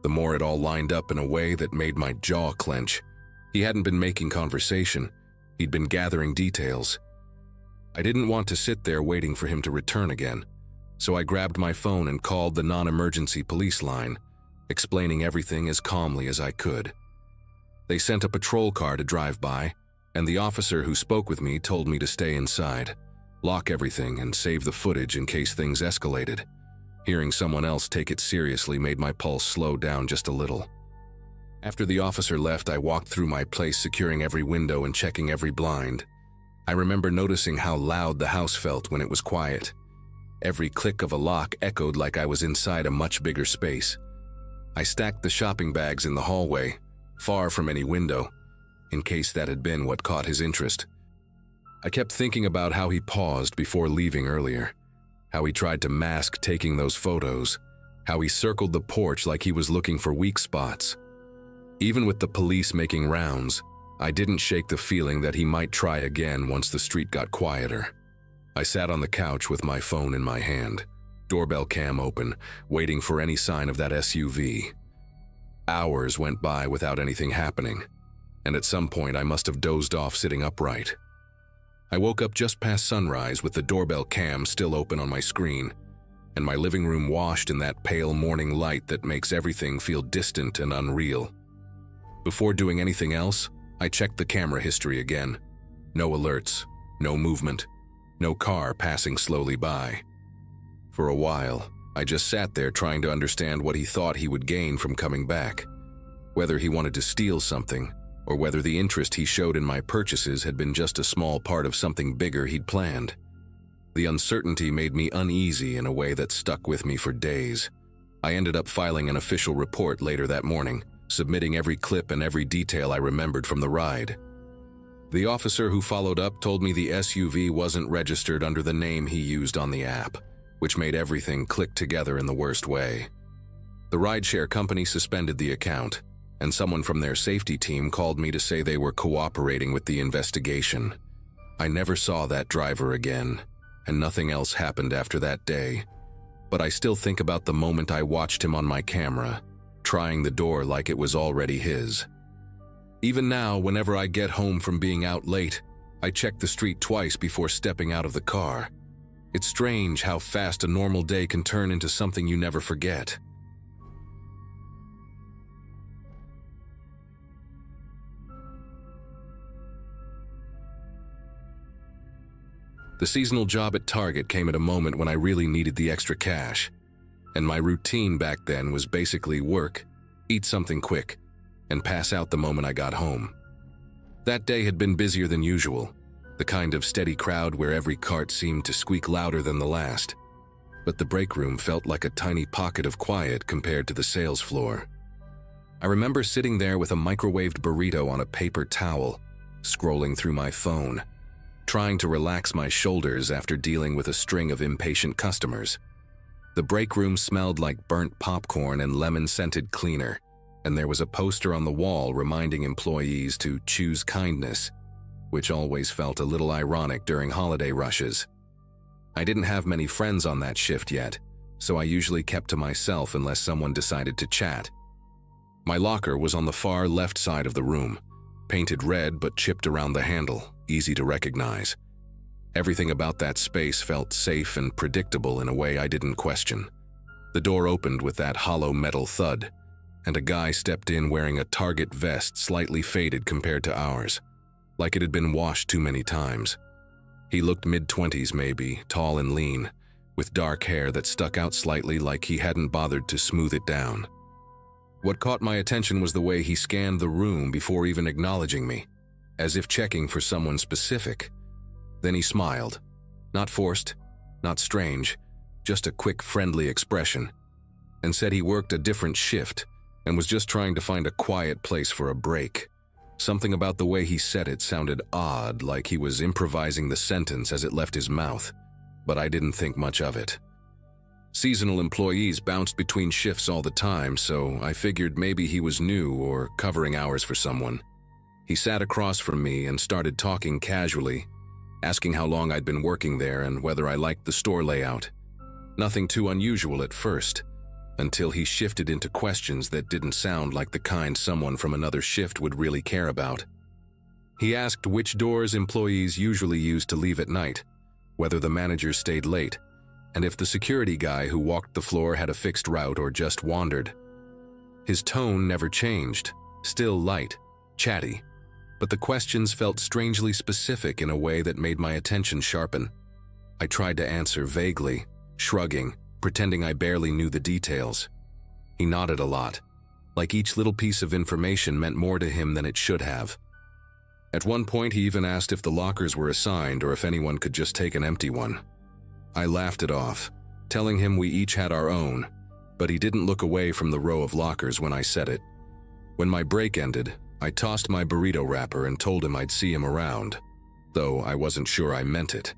the more it all lined up in a way that made my jaw clench. He hadn't been making conversation, he'd been gathering details. I didn't want to sit there waiting for him to return again, so I grabbed my phone and called the non-emergency police line, explaining everything as calmly as I could. They sent a patrol car to drive by, and the officer who spoke with me told me to stay inside, lock everything, and save the footage in case things escalated. Hearing someone else take it seriously made my pulse slow down just a little. After the officer left, I walked through my place, securing every window and checking every blind. I remember noticing how loud the house felt when it was quiet. Every click of a lock echoed like I was inside a much bigger space. I stacked the shopping bags in the hallway, far from any window, in case that had been what caught his interest. I kept thinking about how he paused before leaving earlier, how he tried to mask taking those photos, how he circled the porch like he was looking for weak spots. Even with the police making rounds, I didn't shake the feeling that he might try again once the street got quieter. I sat on the couch with my phone in my hand, doorbell cam open, waiting for any sign of that SUV. Hours went by without anything happening, and at some point I must have dozed off sitting upright. I woke up just past sunrise with the doorbell cam still open on my screen, and my living room washed in that pale morning light that makes everything feel distant and unreal. Before doing anything else, I checked the camera history again. No alerts, no movement, no car passing slowly by. For a while, I just sat there trying to understand what he thought he would gain from coming back, whether he wanted to steal something, or whether the interest he showed in my purchases had been just a small part of something bigger he'd planned. The uncertainty made me uneasy in a way that stuck with me for days. I ended up filing an official report later that morning, submitting every clip and every detail I remembered from the ride. The officer who followed up told me the SUV wasn't registered under the name he used on the app, which made everything click together in the worst way. The rideshare company suspended the account, and someone from their safety team called me to say they were cooperating with the investigation. I never saw that driver again, and nothing else happened after that day. But I still think about the moment I watched him on my camera, trying the door like it was already his. Even now, whenever I get home from being out late, I check the street twice before stepping out of the car. It's strange how fast a normal day can turn into something you never forget. The seasonal job at Target came at a moment when I really needed the extra cash, and my routine back then was basically work, eat something quick, and pass out the moment I got home. That day had been busier than usual, the kind of steady crowd where every cart seemed to squeak louder than the last. But the break room felt like a tiny pocket of quiet compared to the sales floor. I remember sitting there with a microwaved burrito on a paper towel, scrolling through my phone, trying to relax my shoulders after dealing with a string of impatient customers. The break room smelled like burnt popcorn and lemon-scented cleaner, and there was a poster on the wall reminding employees to choose kindness, which always felt a little ironic during holiday rushes. I didn't have many friends on that shift yet, so I usually kept to myself unless someone decided to chat. My locker was on the far left side of the room, painted red but chipped around the handle, easy to recognize. Everything about that space felt safe and predictable in a way I didn't question. The door opened with that hollow metal thud, and a guy stepped in wearing a Target vest slightly faded compared to ours, like it had been washed too many times. He looked mid-20s maybe, tall and lean, with dark hair that stuck out slightly like he hadn't bothered to smooth it down. What caught my attention was the way he scanned the room before even acknowledging me, as if checking for someone specific. Then he smiled. Not forced, not strange, just a quick, friendly expression, and said he worked a different shift and was just trying to find a quiet place for a break. Something about the way he said it sounded odd, like he was improvising the sentence as it left his mouth, but I didn't think much of it. Seasonal employees bounced between shifts all the time, so I figured maybe he was new or covering hours for someone. He sat across from me and started talking casually, asking how long I'd been working there and whether I liked the store layout. Nothing too unusual at first, until he shifted into questions that didn't sound like the kind someone from another shift would really care about. He asked which doors employees usually used to leave at night, whether the managers stayed late, and if the security guy who walked the floor had a fixed route or just wandered. His tone never changed, still light, chatty, but the questions felt strangely specific in a way that made my attention sharpen. I tried to answer vaguely, shrugging, pretending I barely knew the details. He nodded a lot, like each little piece of information meant more to him than it should have. At one point, he even asked if the lockers were assigned or if anyone could just take an empty one. I laughed it off, telling him we each had our own, but he didn't look away from the row of lockers when I said it. When my break ended, I tossed my burrito wrapper and told him I'd see him around, though I wasn't sure I meant it.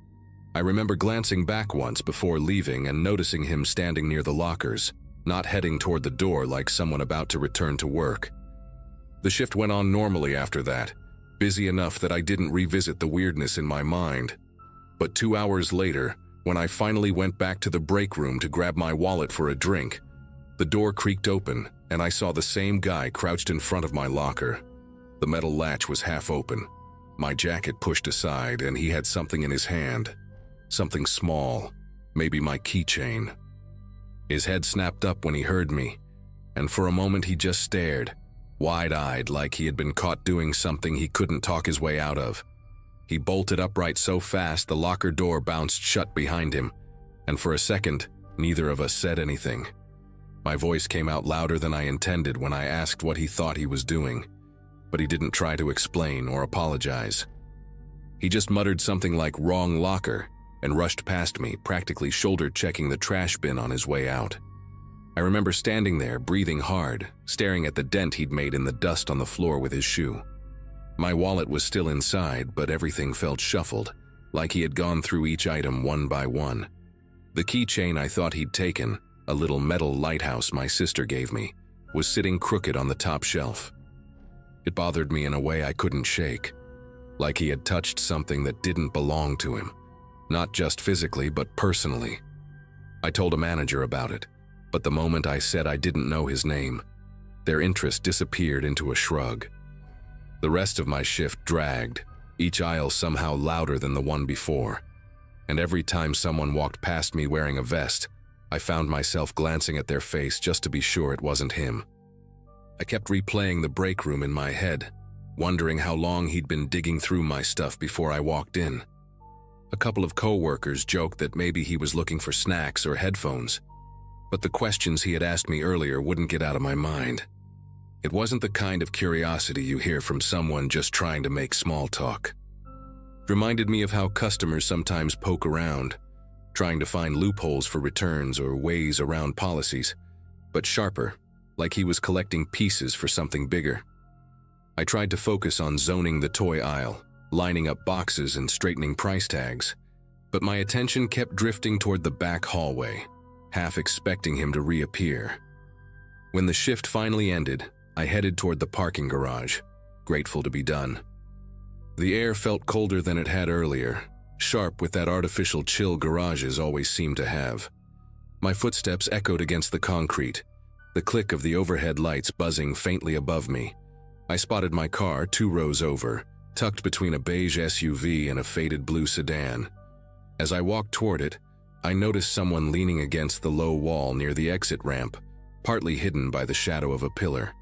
I remember glancing back once before leaving and noticing him standing near the lockers, not heading toward the door like someone about to return to work. The shift went on normally after that, busy enough that I didn't revisit the weirdness in my mind. But 2 hours later, when I finally went back to the break room to grab my wallet for a drink, the door creaked open and I saw the same guy crouched in front of my locker. The metal latch was half open, my jacket pushed aside, and he had something in his hand. Something small, maybe my keychain. His head snapped up when he heard me, and for a moment he just stared, wide-eyed like he had been caught doing something he couldn't talk his way out of. He bolted upright so fast the locker door bounced shut behind him, and for a second, neither of us said anything. My voice came out louder than I intended when I asked what he thought he was doing, but he didn't try to explain or apologize. He just muttered something like "wrong locker" and rushed past me, practically shoulder-checking the trash bin on his way out. I remember standing there, breathing hard, staring at the dent he'd made in the dust on the floor with his shoe. My wallet was still inside, but everything felt shuffled, like he had gone through each item one by one. The keychain I thought he'd taken, a little metal lighthouse my sister gave me, was sitting crooked on the top shelf. It bothered me in a way I couldn't shake, like he had touched something that didn't belong to him. Not just physically, but personally. I told a manager about it, but the moment I said I didn't know his name, their interest disappeared into a shrug. The rest of my shift dragged, each aisle somehow louder than the one before, and every time someone walked past me wearing a vest, I found myself glancing at their face just to be sure it wasn't him. I kept replaying the break room in my head, wondering how long he'd been digging through my stuff before I walked in. A couple of co-workers joked that maybe he was looking for snacks or headphones, but the questions he had asked me earlier wouldn't get out of my mind. It wasn't the kind of curiosity you hear from someone just trying to make small talk. It reminded me of how customers sometimes poke around, trying to find loopholes for returns or ways around policies, but sharper, like he was collecting pieces for something bigger. I tried to focus on zoning the toy aisle, lining up boxes and straightening price tags, but my attention kept drifting toward the back hallway, half expecting him to reappear. When the shift finally ended, I headed toward the parking garage, grateful to be done. The air felt colder than it had earlier, sharp with that artificial chill garages always seem to have. My footsteps echoed against the concrete, the click of the overhead lights buzzing faintly above me. I spotted my car 2 rows over, tucked between a beige SUV and a faded blue sedan. As I walked toward it, I noticed someone leaning against the low wall near the exit ramp, partly hidden by the shadow of a pillar.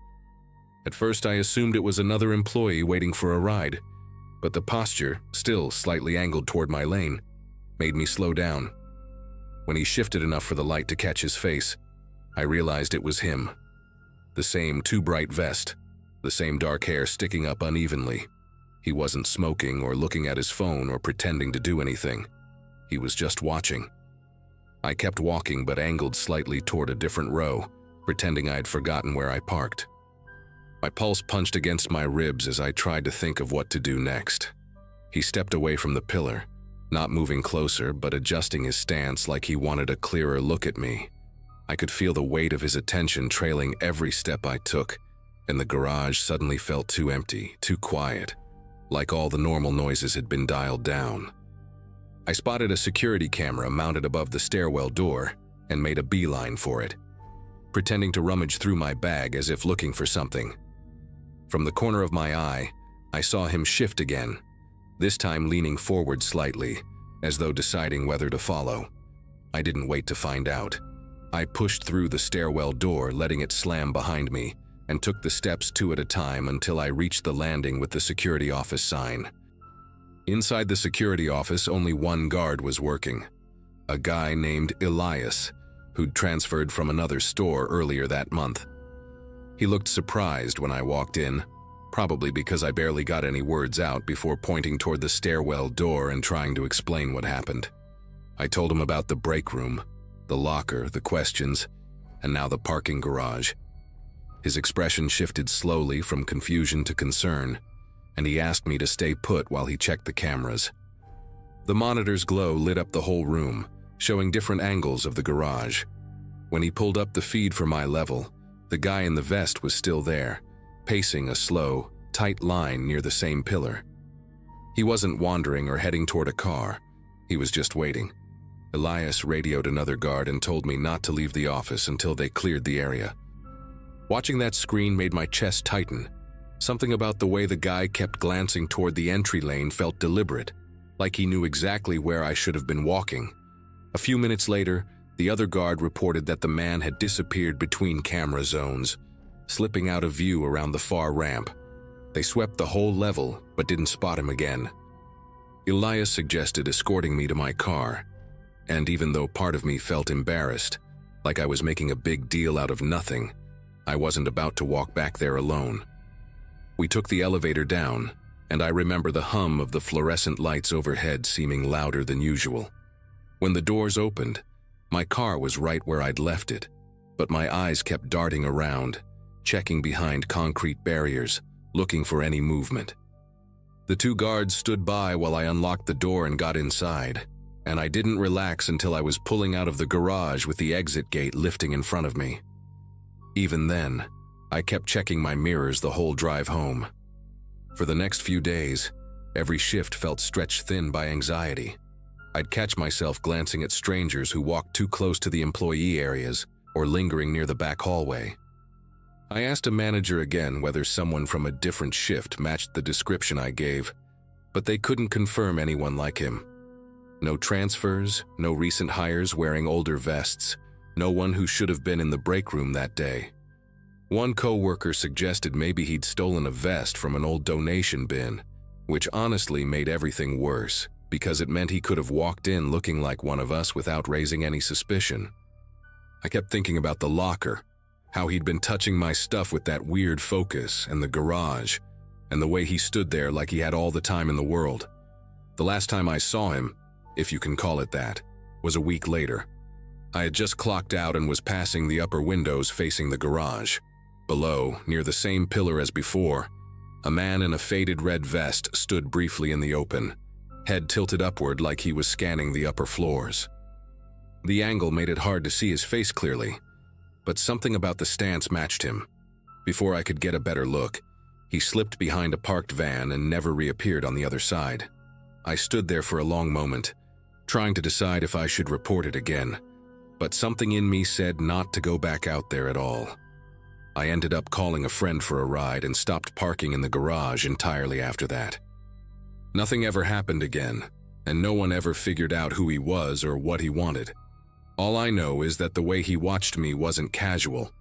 At first I assumed it was another employee waiting for a ride, but the posture, still slightly angled toward my lane, made me slow down. When he shifted enough for the light to catch his face, I realized it was him. The same too bright vest, the same dark hair sticking up unevenly. He wasn't smoking or looking at his phone or pretending to do anything. He was just watching. I kept walking but angled slightly toward a different row, pretending I'd forgotten where I parked. My pulse punched against my ribs as I tried to think of what to do next. He stepped away from the pillar, not moving closer but adjusting his stance like he wanted a clearer look at me. I could feel the weight of his attention trailing every step I took, and the garage suddenly felt too empty, too quiet, like all the normal noises had been dialed down. I spotted a security camera mounted above the stairwell door and made a beeline for it, pretending to rummage through my bag as if looking for something. From the corner of my eye, I saw him shift again, this time leaning forward slightly, as though deciding whether to follow. I didn't wait to find out. I pushed through the stairwell door, letting it slam behind me, and took the steps 2 at a time until I reached the landing with the security office sign. Inside the security office, only one guard was working, a guy named Elias, who'd transferred from another store earlier that month. He looked surprised when I walked in, probably because I barely got any words out before pointing toward the stairwell door and trying to explain what happened. I told him about the break room, the locker, the questions, and now the parking garage. His expression shifted slowly from confusion to concern, and he asked me to stay put while he checked the cameras. The monitor's glow lit up the whole room, showing different angles of the garage. When he pulled up the feed for my level, the guy in the vest was still there, pacing a slow, tight line near the same pillar. He wasn't wandering or heading toward a car. He was just waiting. Elias radioed another guard and told me not to leave the office until they cleared the area. Watching that screen made my chest tighten. Something about the way the guy kept glancing toward the entry lane felt deliberate, like he knew exactly where I should have been walking. A few minutes later, the other guard reported that the man had disappeared between camera zones, slipping out of view around the far ramp. They swept the whole level, but didn't spot him again. Elias suggested escorting me to my car, and even though part of me felt embarrassed, like I was making a big deal out of nothing, I wasn't about to walk back there alone. We took the elevator down, and I remember the hum of the fluorescent lights overhead seeming louder than usual. When the doors opened, my car was right where I'd left it, but my eyes kept darting around, checking behind concrete barriers, looking for any movement. The 2 guards stood by while I unlocked the door and got inside, and I didn't relax until I was pulling out of the garage with the exit gate lifting in front of me. Even then, I kept checking my mirrors the whole drive home. For the next few days, every shift felt stretched thin by anxiety. I'd catch myself glancing at strangers who walked too close to the employee areas or lingering near the back hallway. I asked a manager again whether someone from a different shift matched the description I gave, but they couldn't confirm anyone like him. No transfers, no recent hires wearing older vests, no one who should have been in the break room that day. One co-worker suggested maybe he'd stolen a vest from an old donation bin, which honestly made everything worse, because it meant he could have walked in looking like one of us without raising any suspicion. I kept thinking about the locker, how he'd been touching my stuff with that weird focus, and the garage, and the way he stood there like he had all the time in the world. The last time I saw him, if you can call it that, was a week later. I had just clocked out and was passing the upper windows facing the garage. Below, near the same pillar as before, a man in a faded red vest stood briefly in the open, head tilted upward like he was scanning the upper floors. The angle made it hard to see his face clearly, but something about the stance matched him. Before I could get a better look, he slipped behind a parked van and never reappeared on the other side. I stood there for a long moment, trying to decide if I should report it again, but something in me said not to go back out there at all. I ended up calling a friend for a ride and stopped parking in the garage entirely after that. Nothing ever happened again, and no one ever figured out who he was or what he wanted. All I know is that the way he watched me wasn't casual.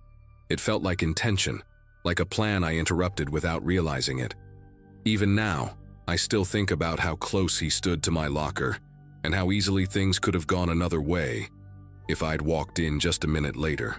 It felt like intention, like a plan I interrupted without realizing it. Even now, I still think about how close he stood to my locker and how easily things could have gone another way if I'd walked in just a minute later.